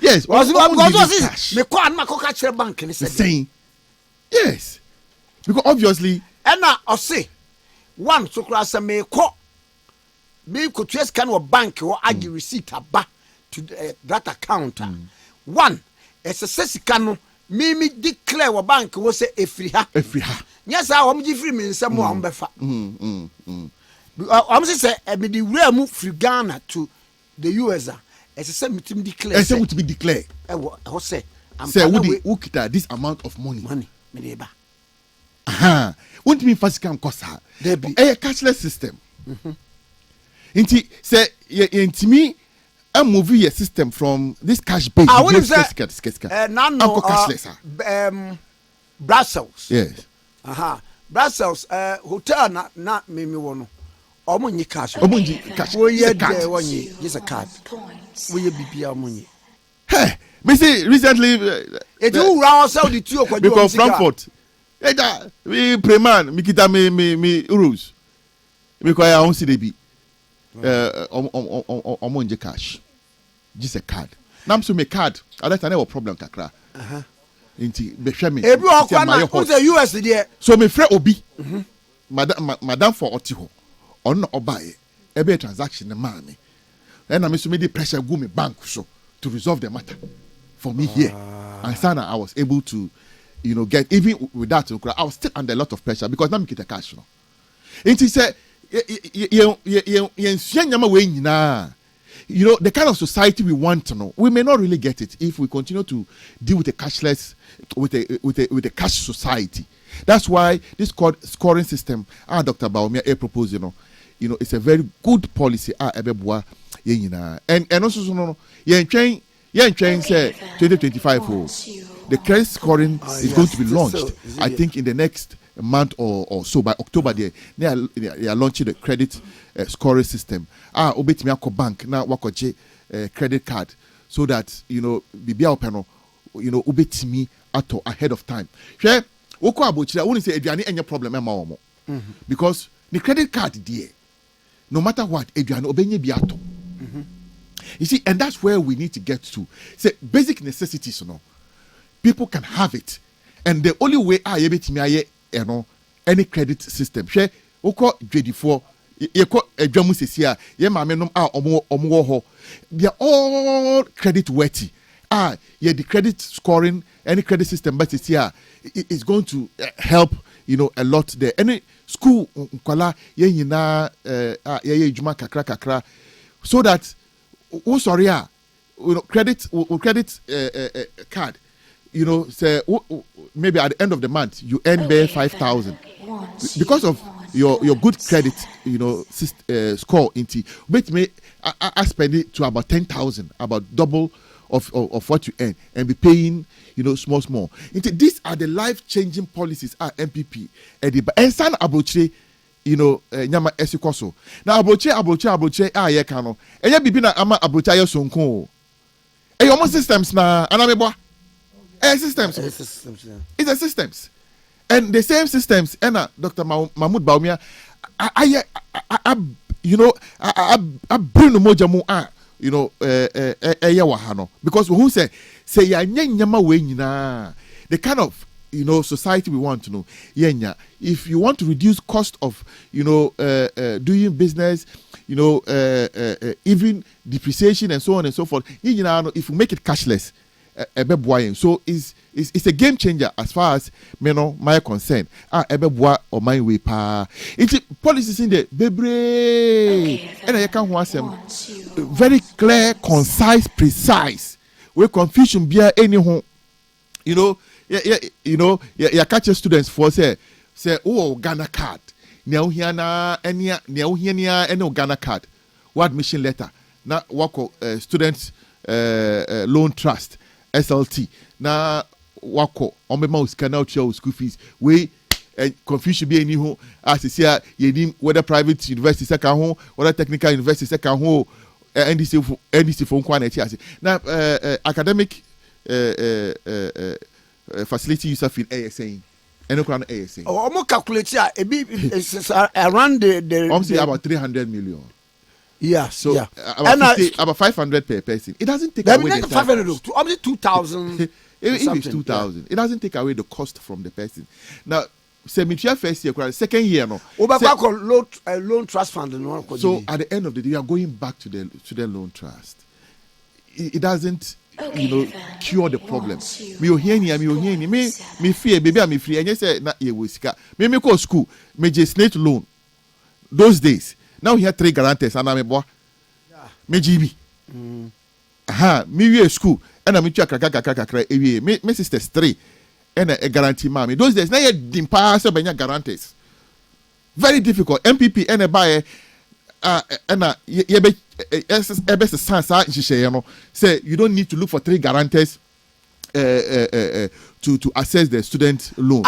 Yes, was it me call na catch bank and saying yes. Because obviously and I say one so class me call me could just kind of bank or argue receipt aba to that account. One it's a sesicano me declare wa bank wo say efiri ha yes I am give free me nsem wa mbefa am say me the wura mu free Ghana to the US as say me tim declare say to be declare wo say we ukita this amount of money me dey ba won't mean physical cost ha there be a cashless system inti say intimi a movie a system from this cash based Brussels. Yes. Brussels hotel na me wono. Omo nyi cash. We ye there one ye. Just a card. We ye bibia omo nyi. Hey, me see recently it you round sell the two okwa because Frankfurt. We preman me kita me euros. Because I won't see they be omo nyi cash. Just a card. Now so me card. I don't have a problem kakra. Inti be hwe me. Ebi okwa na the US there. So me frɛ obi. Madam for oti ho. On no obaye. Ebe transaction na man me. And I me so me the pressure go me bank so to resolve the matter for me here. And sana I was able to get even with that I was still under a lot of pressure because now me get the cash no. Inti say ye nyama we nyina. The kind of society we want to know, we may not really get it if we continue to deal with a cashless, with a cash society. That's why this scoring system, Dr. Bawumia proposed, it's a very good policy. And also, say 2025, the credit scoring is going to be launched. I think in the next month or so by October they are launching the credit scoring system. Obetimi akọ bank na wakoje credit card so that bibia openo obetimi ato ahead of time. Hwe woko abochira woni say aduane enye problem e ma wo because the credit card there no matter what aduane obenye bi ato. You see, and that's where we need to get to. Say basic necessities, people can have it And the only way you betimi aye any credit system. Share oko dwedifo ye ko adwamu sesia ye maamenom omo ho. They are all credit worthy. Yeah, the credit scoring, any credit system, but it's going to help, a lot there. Any school, kakra, so that, credit card, say, maybe at the end of the month, you earn there 5,000. Because of your good credit, score into, but I spend it to about 10,000, about double of what you earn, and be paying, small. These are the life-changing policies at MPP. And san abroche, nyama esikoso. Now abroche, ye kano. And ya bibi na ama abroche ayo sonko. And your systems na anamebo. Systems. It's the systems. And the same systems, and Dr. Mahmoud Bawumia, I bring the mojamu because who say ya nyama we nyina, the kind of society we want to know. If you want to reduce cost of doing business, even depreciation and so on and so forth, if you make it cashless, so it's a game changer as far as my concern. Or my way pa. It's policies in the bebre, and I can want some very clear, concise, precise. Where confusion be any home, catch students for say Ghana card. Now here na any Ghana card. What admission letter? Now work students loan trust. SLT na wako omema usikana ucha school fees we confusion be any ho as here yedim whether private university second ho whether technical university second ho NDC for nkwa na ti na academic facility user fee ASA eno kwa ASA omo calculate around the about 300 million. Yeah, so yeah. About 500 per person. It doesn't take away the 500 only 2,000. If it's 2,000, it doesn't take away the cost from the person. Now, cemetery first year, second year, no. Loan trust fund. So at the end of the day, you are going back to the loan trust. It doesn't, cure the problem. Me fear, baby, I'm free. And you say, na ye wusika. Me go school. Me just need loan. Those days. Now he had 3 guarantors and I'm a boy. Me GB. Me we school and I'm kakra. Me sisters 3 and a guarantee mommy. Those days now you didn't pass up any guarantors. Very difficult. MPP and a buyer say you don't need to look for 3 guarantors to assess the student loan.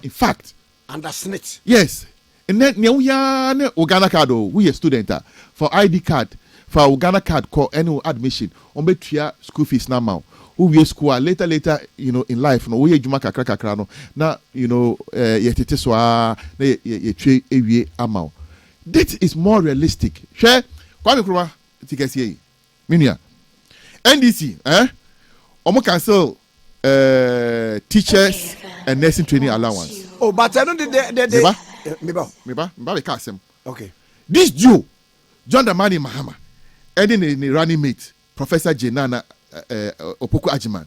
In fact. Understand it. Yes. And then Ghana card we a student for ID card for Ghana card call annual admission on be school fees now. Who we school later in life no we juma kakra no na ye tete so ye twe ewie amount. That is more realistic. Share kwame kroma tikesi yi. Minia. NDC omo cancel teachers and nursing training allowance. Oh, but I don't the Meba. Okay. This Jew, John Dramani Mahama, Eddie the running mate, Professor Jenana Opoku Ajiman,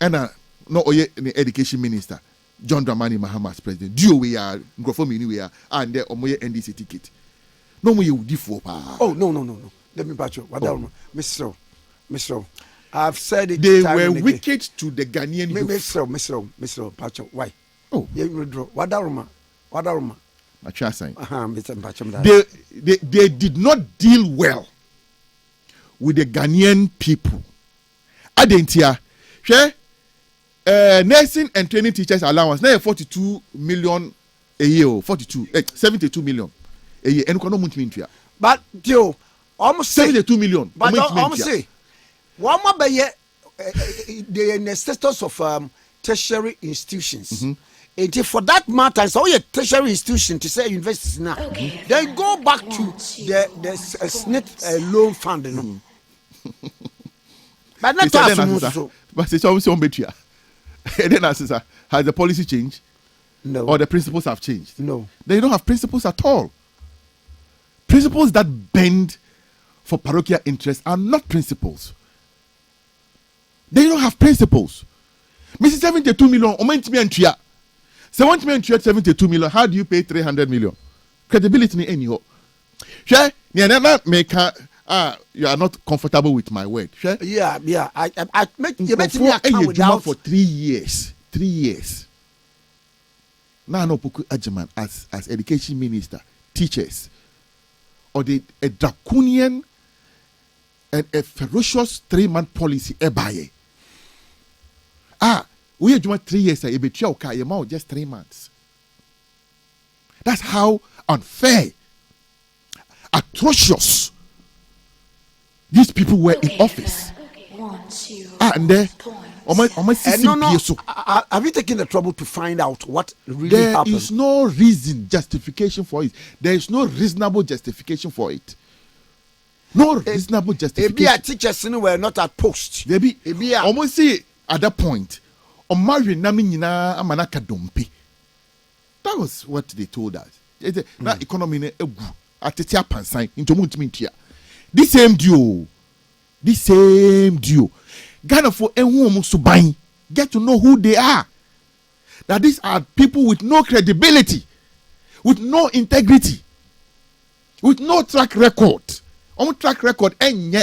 and no oye the education minister, John Dramani Mahama as president. Jew we are, Grofomini we are, and the Omoye NDC ticket. No more you differ. Oh, no. Let me patch you. Mr. I've said it. They were wicked to the Ghanaian youth. Mr. Pacho, why? Oh, you withdraw. Wadaruma. They did not deal well with the Ghanaian people. Adentia, nursing and training teachers allowance now 42 million a year. 72 million a year. But Joe, almost 72 million. But almost say, one more by the status of tertiary institutions. Mm-hmm. For that matter, so your tertiary institution to say universities now, then go back to the SNIT loan fund. But not to but it's always on Betria. And then has the policy changed? No. Or the principles have changed? No. They don't have principles at all. Principles that bend for parochial interests are not principles. They don't have principles. Mrs. 72 million, 72 million, how do you pay 300 million? Credibility ni anyhow. Sure, you are not comfortable with my word. Sure? Yeah. I make you bet me for account without for 3 years. 3 years. Now no poku ajaman as education minister, teachers, or a draconian and a ferocious 3-month policy ebaye. We are doing 3 years, just 3 months. That's how unfair, atrocious these people were in office. And there, have you taken the trouble to find out what really happened? There is no justification for it. There is no reasonable justification for it. No reasonable justification. Maybe teachers were not at post. Maybe almost see at that point. That was what they told us. That economy at the this same duo. Ghana for get to know who they are. That these are people with no credibility, with no integrity, with no track record. On track record, and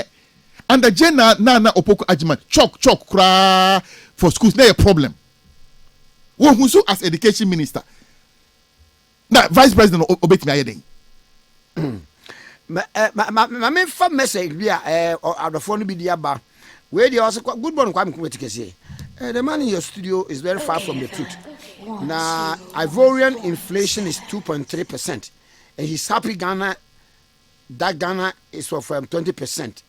the Jenna Nana Opoko Ajiman chalk cry for schools. There a problem. Who as education minister? Now vice president obey me ayedin. My main message be the phone be the aba. Where the also good morning kwame kumeti say. The man in your studio is very far from the truth. Now Ivorian inflation is 2.3%, and he's happy Ghana is of 20%.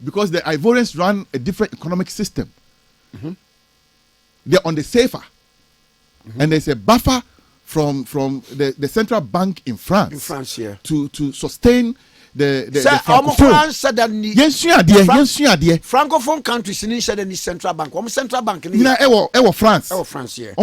Because the Ivorians run a different economic system. Mm-hmm. They're on the safer, and there's a buffer from the central bank in France. In France, yeah. To sustain the Francophone countries in the central bank. Central bank in France. France, yeah.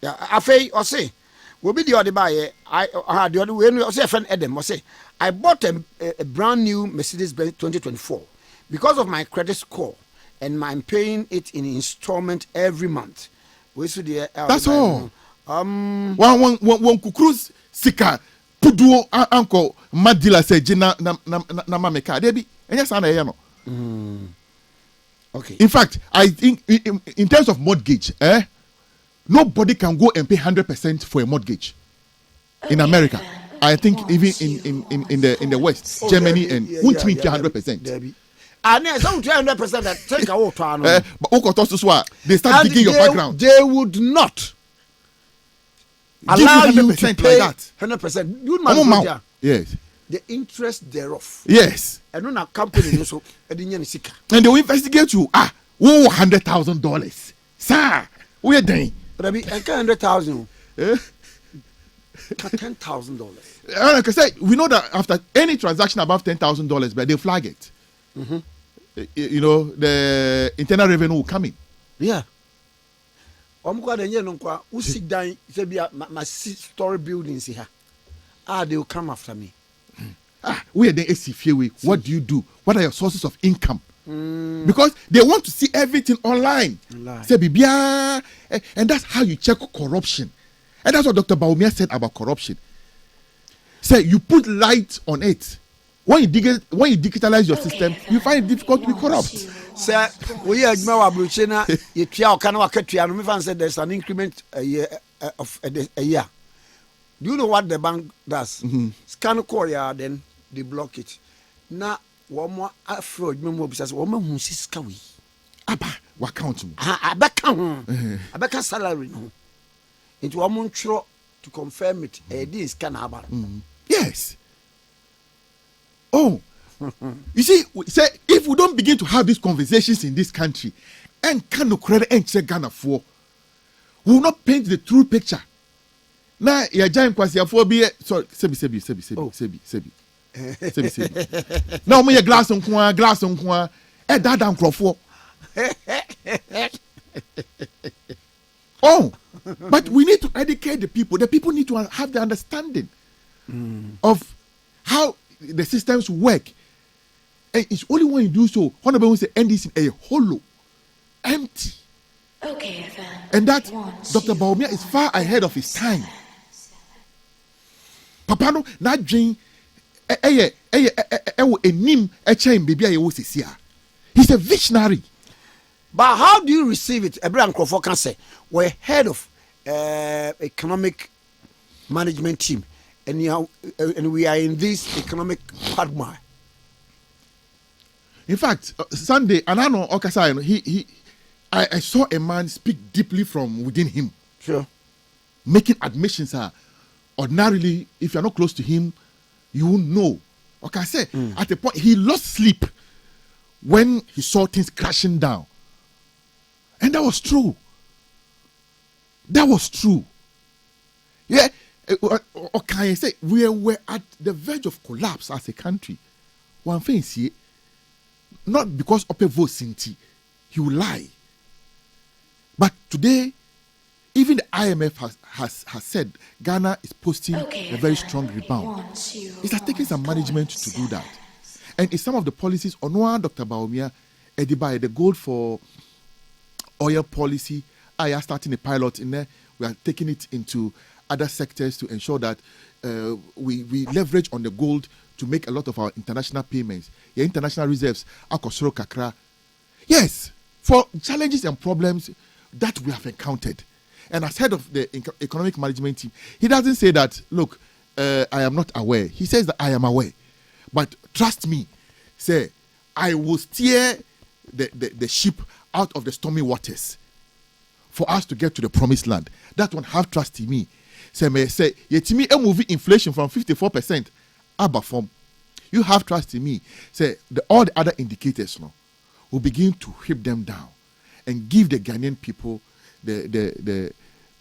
I say. Will be the other buyer. I had the other way. I say, friend Adam, I say, I bought a brand new Mercedes-Benz 2024 because of my credit score, and I'm paying it in installment every month. That's all. One cruise sika puduo uncle madila say jina na mameka debi enya sana ya no. Okay. In fact, I think in terms of mortgage, nobody can go and pay 100% for a mortgage in America. I think even in the West, Germany and 100%. And there's some 200% that take a water. But they start digging your background. They would not allow you to pay like that. 100%. Yes. The interest thereof. Yes. And on a company so and they will investigate you. $100,000. Sir, we are doing. But $100,000. $10,000. Like I said, we know that after any transaction above $10,000, but they flag it. Mm-hmm. You know, the internal revenue will come in. Yeah. They will come after me. We are the SCFA. What do you do? What are your sources of income? Because they want to see everything online. And that's how you check corruption. And that's what Dr. Bawumia said about corruption. Say you put light on it. When you digitalize your system, you find it difficult to be corrupt. Sir, there's an increment a year of a year. Do you know what the bank does? Mm-hmm. Scan Korea, then they block it. Now, one more fraud. Remember, says woman who sees Kawi. Abba, what count? I back salary. No, into one month to confirm it. This can happen. Yes. Oh, you see, if we don't begin to have these conversations in this country, and can credit and check Ghana for, we will not paint the true picture. Now, you're giant quasi-phobia. Sorry, sebi. Now, me a glass on kwa, that damn crop. Oh, but we need to educate the people. The people need to have the understanding of how the systems work. And it's only when you do so, Honorable will say, NDC a hollow, empty. okayfm. And that Dr. Bawumia is far ahead of his time. Papa no na dwen enim echen baby aye wo sesia. He's a visionary. But how do you receive it? Abraham Crawford can say we're head of economic management team, and we are in this economic quagmire. In fact, Sunday, Anano Okasai, I saw a man speak deeply from within him. Sure. Making admissions. Ordinarily, if you're not close to him, you won't know. Okay, I say, at a point, he lost sleep when he saw things crashing down. And that was true. That was true. Yeah. Okay, I say, we were at the verge of collapse as a country. One thing is, not because of a vote, he will lie. But today, even the IMF has said Ghana is posting a very strong rebound. It has taken some management to do that. And in some of the policies, Onwa Dr. Bawumia, Edibai, the goal for oil policy, I are starting a pilot in there. We are taking it into other sectors to ensure that we leverage on the gold to make a lot of our international payments. Your international reserves, Akosoro Kakra. Yes, for challenges and problems that we have encountered. And as head of the economic management team, he doesn't say that, look, I am not aware. He says that I am aware. But trust me, say, I will steer the ship out of the stormy waters for us to get to the promised land. That one have trust in me. Say, yetimi a movie inflation from 54% above form. You have trust in me. Say, all the other indicators now will begin to whip them down and give the Ghanaian people the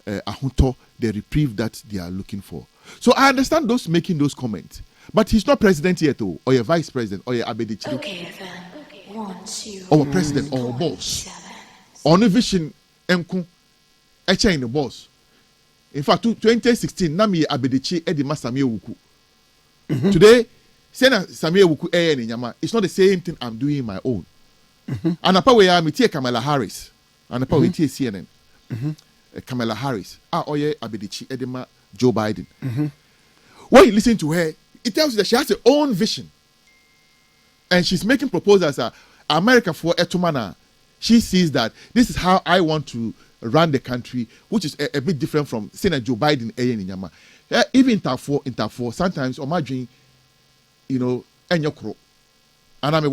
ahunto, the reprieve that they are looking for. So I understand those making those comments, but he's not president yet, or a vice president, or a Abedichi, or a president, or a boss, or no vision, enku, echa in the boss. In fact, 2016, Nami Abedichi Edima Samuel Wuku. Today, Sena Samuel Wuku ni nyama. It's not the same thing I'm doing my own. And apa we are metie Kamala Harris, and apa we tie CNN. Kamala Harris, Oye Abedichi Edema Joe Biden. When you listen to her, it tells you that she has her own vision. And she's making proposals. America for Etumana, she sees that this is how I want to run the country, which is a bit different from Senator Joe Biden. Even in Tafo, sometimes imagine, Enyokro. And I'm a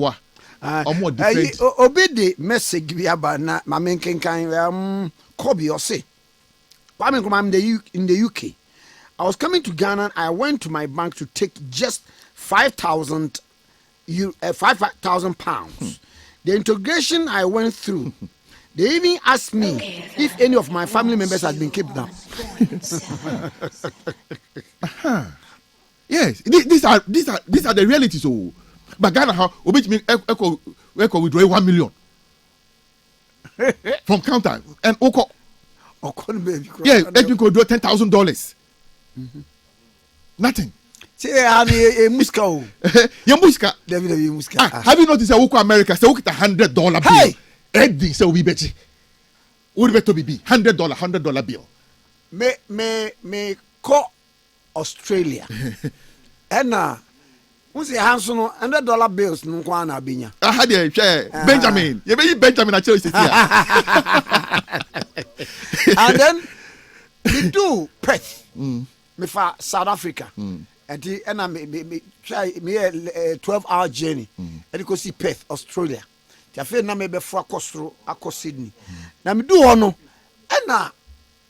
more different. Obey message we about na mamen kenkan Kobe or say. I'm in the UK. I was coming to Ghana. I went to my bank to take just 5,000 pounds. The integration I went through, they even asked me if any of my family members had been kidnapped. Yes, these are the realities. Oh, but Ghana, how me echo withdraw 1 million from counter and Oko. Yeah, let me go do $10,000. Nothing. Have you noticed that America say $100 bill? Eddie say we bet. Would better be $100 bill. Me call Australia. And who's the hands on $100 bills? No one abinya. I had a chair. Benjamin. You be Benjamin. I tell you. And then we do Perth. Me for South Africa. And I me try me a 12-hour journey. And you go see Perth, Australia. I feel na me be for akɔ Sydney. Na me do ono. And na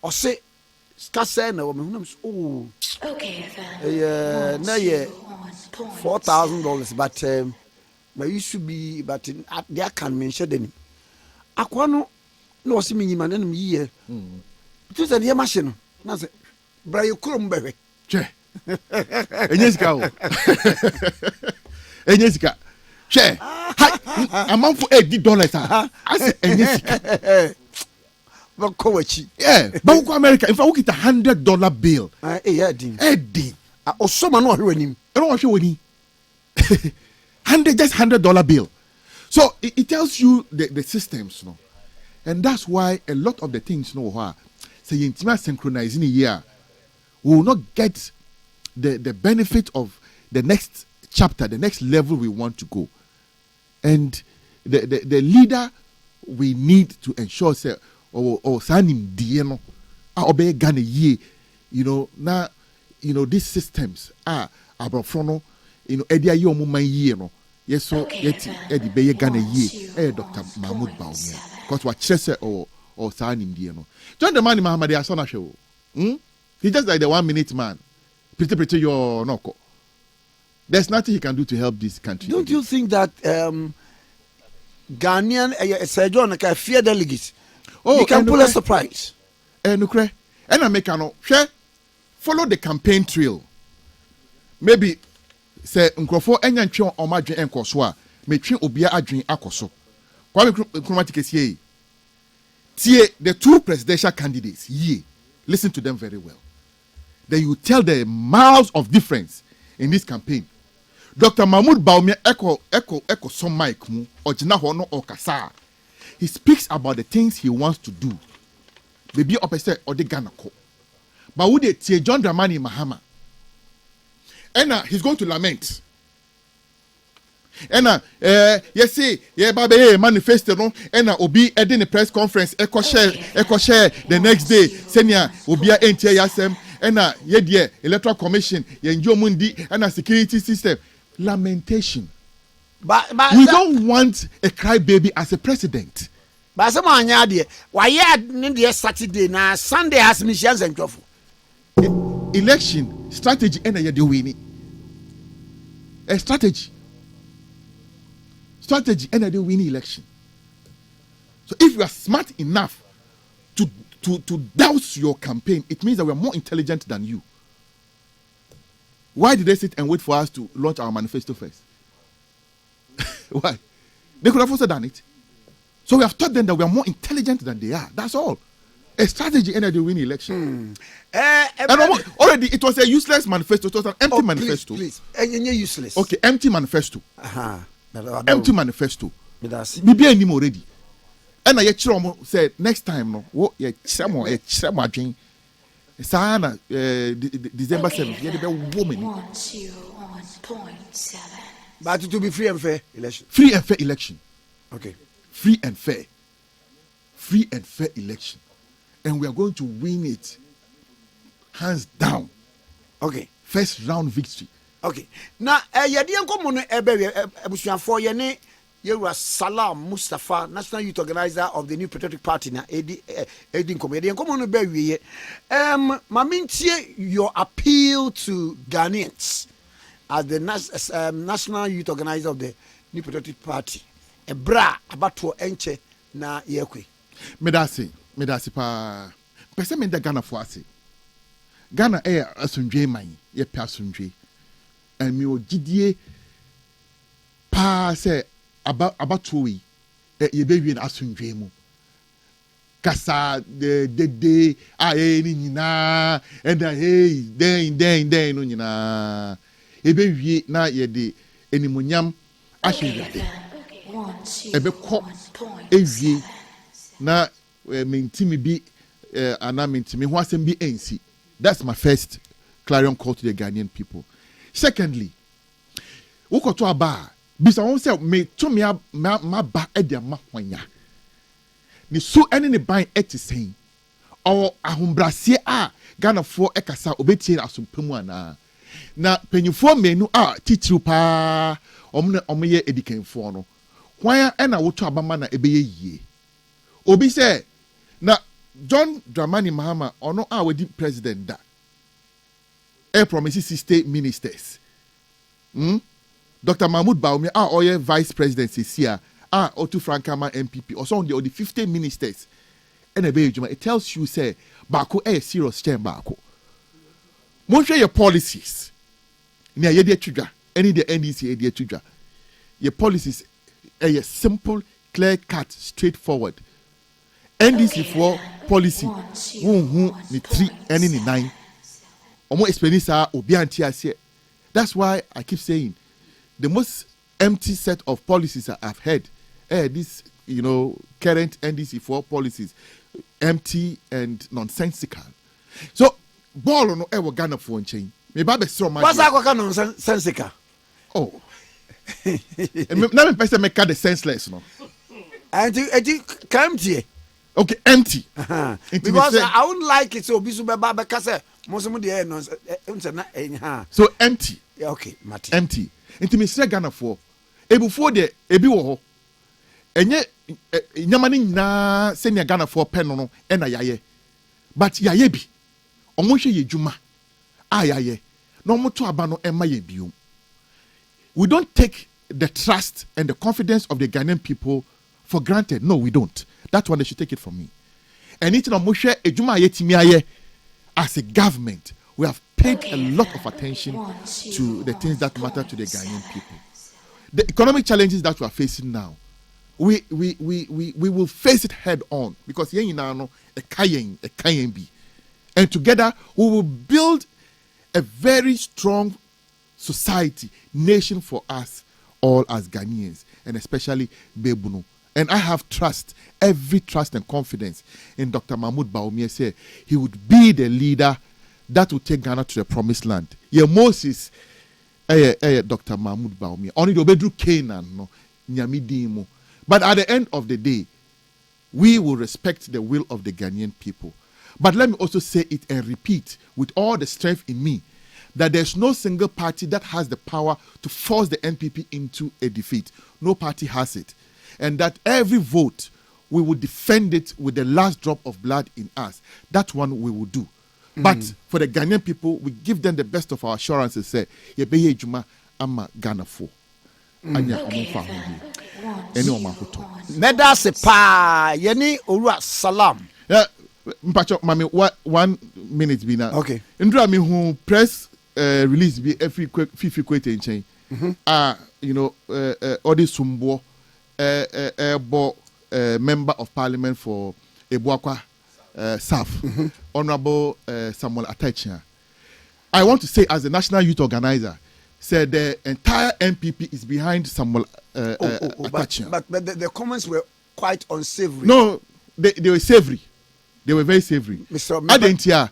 o say skase na me hunam oh. Okay, na ye $4,000, but my used to be, but they can mention them. Aquano no see me man and me here. It was a dear machine. Now say, Bray Crumberry. Che. Enyesika. Enyesika. Che. I'm out for $80. I said Enyesika. Yeah, but who America? If I look at $100 bill, Eddie. Also, man, what him? I don't know what he $100 bill. So it tells you the systems, no, and that's why a lot of the things, no, say intimate synchronizing a year, we will not get the benefit of the next chapter, the next level we want to go, and the leader we need to ensure say or signing no obey Ghana ye, now these systems are abroad edia ye omo ye no yes so yet edi be Ghana ye Dr. Mahmoud Bawumia because what chese or signing no John the man Muhammad Asana show he's just like the 1 minute man pretty your noko. There's nothing he can do to help this country. Don't you think that Ghanaian Sir John can fear delegates? He can pull a surprise. And I make follow the campaign trail. Maybe say Nkrofo enyanchwe omadwen enkoso a metwe obia adwen akoso. Kwa me chromatic tie the two presidential candidates listen to them very well. Then you tell the miles of difference in this campaign. Dr. Mahmoud Bawumia echo some mic mu ojina ho no okasa. He speaks about the things he wants to do. Maybe opposite or the Ghana ko. But would it tie John Dramani Mahama? And he's going to lament. And yes see, babe manifesto no and obi edin the press conference echo share the next day senior obia entie yasem and ye die electoral commission ye njomundi and security system lamentation. But we don't want a crybaby as a president. But some anya de why ye Saturday na Sunday has missions and job. Election strategy and ye do winning. A strategy and they win election. So if you are smart enough to douse your campaign, it means that we are more intelligent than you. Why did they sit and wait for us to launch our manifesto first? Why? They could have also done it. So we have taught them that we are more intelligent than they are. That's all. A strategy and they win election. And already it was a useless manifesto. It was an empty manifesto. Please. Useless. Okay, empty manifesto. Empty manifesto. Bibi any more already. And I said next time no. What ye chamo adwen. Sana December 7th. Ye be woman. 101.7. But it will be free and fair election. Free and fair election. Okay. Free and fair. Free and fair election. And we are going to win it hands down. Okay. First round victory. Okay. Now, yadi enkomo no ebe abusuafo ye ne Yewura Salam Mustapha, National Youth Organizer of the New Patriotic Party na edi enkomo. Yadi enkomo no be wiye. Mamintie your appeal to Ghanaians as the National Youth Organizer of the New Patriotic Party. Ebra abato enche na yekwe. Medasi pa. Pese me da Ghana fo ase. Ghana asundwe man ye pe asundwe. And me ogidie pa se abato we ye be wi na asundwe mu. Kasa de ni nyina and hey den no nyina. E be wi na ye de enimunyam ahwe ebe ko ewie na mentimi bi ana mentimi ho asem bi ensi. That's my first clarion call to the Ghanaian people. Secondly, ukoto aba bisa won say me to me ma ba e dia ma hwanya ni so ene ne ban etisen or ahombrase a Ghana for ekasa obetie asompamu ana na penyufo menu a titiri pa omye edikanfo no hwan ena woto abama na ebeye yie obi say na John Dramani Mahama ono a wedi president da promises 60 ministers. Dr. Mahmoud Bawumia oye vice president here Otu Frankama MPP also on the 50 ministers. And it tells you say bako serious chair bako. Montre your policies. Nia yedi chuja any the NDC yedi chuja. Your policies are simple, clear cut, straightforward. NDC for policy who ni 3 any ni 9 omo explain sa obi anti ase. That's why I keep saying the most empty set of policies I've heard this current NDC4 policies empty and nonsensical. So ball no ever Ghana for chain. Me ba be so much. What's that nonsensical? Oh. Now me person make the senseless no. And it empty. Okay, empty. Because I wouldn't like it so be so bad because most of the nonsense. So empty. Yeah, okay, Mati. Empty. Into me say Ghana for. Before the ebi wo ho. Enye nyamani na senior Ghana for pen no e na yaye. But yaye bi. Omo hwe yedwuma. Yaye. No mo to aba no e ma ye biom. We don't take the trust and the confidence of the Ghanaian people for granted. No, we don't. That's why they should take it from me. And it's no mo hwe edwuma yetimi aye as a government. We have paid a lot of attention to the things that matter to the Ghanaian people. The economic challenges that we are facing now, we will face it head on because a kayen bi, and together we will build a very strong society, nation for us all as Ghanaians, and especially Bebuno. And I have trust, every trust and confidence in Dr. Mahmoud Bawumia. Say he would be the leader that will take Ghana to the promised land. Yeah, Moses, Dr. Mahmoud Bawumia. Only the Obedru Canaan, no, Nyamidimo. But at the end of the day, we will respect the will of the Ghanaian people. But let me also say it and repeat with all the strength in me that there's no single party that has the power to force the NPP into a defeat. No party has it. And that every vote, we will defend it with the last drop of blood in us. That one we will do. But for the Ghanaian people, we give them the best of our assurances. Say, "Yebeye juma ama Ghana for." Anya omufa hodi. Eni omahoto. Meda se pa yeni Owura Salam. Yeah, mpacho mami 1 minute bi na. Okay. Ndura mi hu press release bi every fifi kwete nchen. Odi Sumbo member of parliament for Ebuakwa South, Honorable Samuel Atachia. I want to say, as a national youth organizer, said the entire NPP is behind Samuel Atachia. But the comments were quite unsavory. No, they were savory. They were very savory. Mr.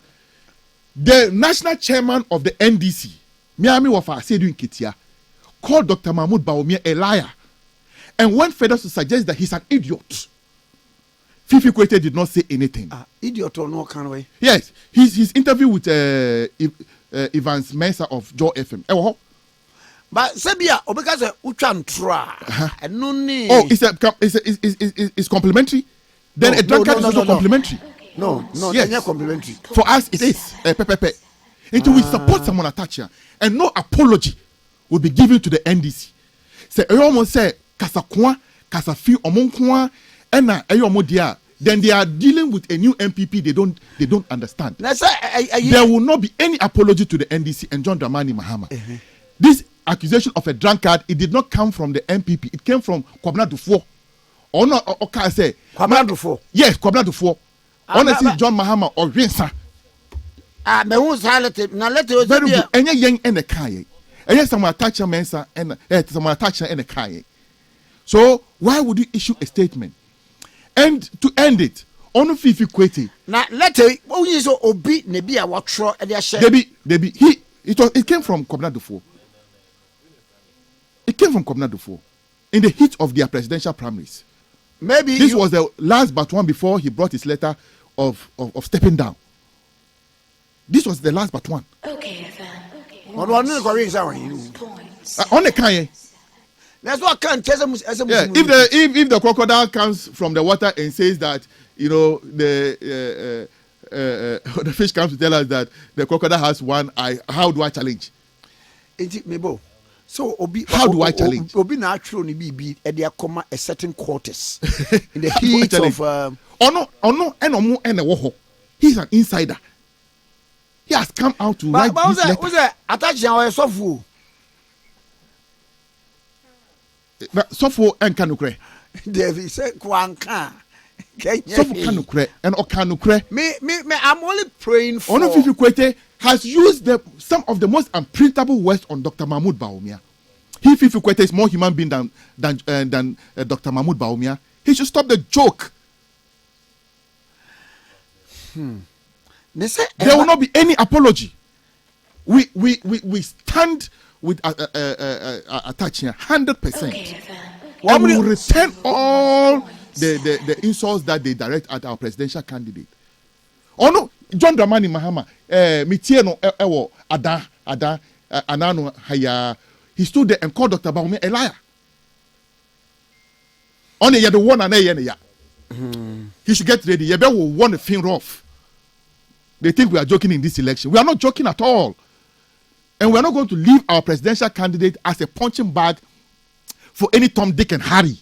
The national chairman of the NDC, Miami Wafa Sedu Nketia, called Dr. Mahmoud Bawumia a liar and went further to suggest that he's an idiot. Fifi Kwete did not say anything. Idiot or no kind of way? Yes, his interview with Evans Mensah of Joe FM. But Sabia, because Uchan Tra, and no need. Oh, it's complimentary. Then a drunkard is also complimentary. No, yes, it's complimentary. For us, it is until we support someone Atachia, and no apology will be given to the NDC. Say, almost say, Kasakwa, Kasafi, Omonkwa, and then they are dealing with a new MPP they don't understand. There will not be any apology to the NDC and John Dramani Mahama. This accusation of a drunkard, it did not come from the MPP. It came from Kwabena Dufo. Or not, okay, say Kwabena Dufo. Yes, Kwabena Dufo. Honestly, John Mahama or Rinsa. Me who's highlighted. Now let it very good. And young and a kaye. And yes, someone attach a mensa and someone attach and a kaye. So why would you issue a statement? And to end it, on Fifi Kwete. Now let it. Oh, you so obi nebia watro and their share. Debi. It came from Kwabena Dufo. It came from Kwabena Dufo in the heat of their presidential primaries. Maybe this was the last but one before he brought his letter of stepping down. This was the last but one. Okay, fam. On the Kanye. That's what I can't tell them. Yeah, if the crocodile comes from the water and says that the fish comes to tell us that the crocodile has one eye, how do I challenge? So how do I challenge? Obi na atro ni bibi e dey come a certain quarters in the heat of he's an insider. He has come out to write this letter. Who's that? Attach our software. Software and kanukre. David said Kwanka. So for kanukre and okanukre. Me, I'm only praying for. Onofifi Kwete has used some of the most unprintable words on Dr. Mahmoud Bawumia. He Fifi Kwete is more human being than Dr. Mahmoud Bawumia. He should stop the joke. There will not be any apology. We stand with attaching 100%. And we will return all the insults that they direct at our presidential candidate. Oh no, John Dramani Mahama, Mitieno Ewo Ada Anano Haya. He stood there and called Dr. Bawumia a liar. Only the one and ya. He should get ready. Yebe will want to fin rough. They think we are joking in this election. We are not joking at all. And we are not going to leave our presidential candidate as a punching bag for any Tom, Dick, and Harry.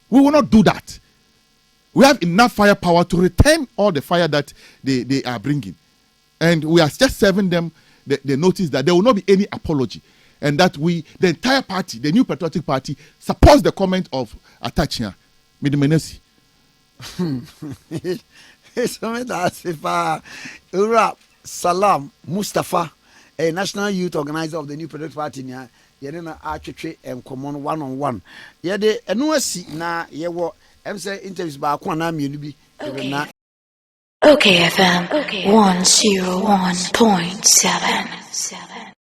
We will not do that. We have enough firepower to return all the fire that they are bringing. And we are just serving them the notice that there will not be any apology. And that the entire party, the New Patriotic Party, supports the comment of Atachia. Midimenesi. Salam Mustapha, a national youth organizer of the New Patriotic Party, yɛne atwetwe nkɔmmɔ one-on-one. Yɛde ɛno asi na yɛwɔ say interviews baako anaa mmienu bi. OKFM 101.7.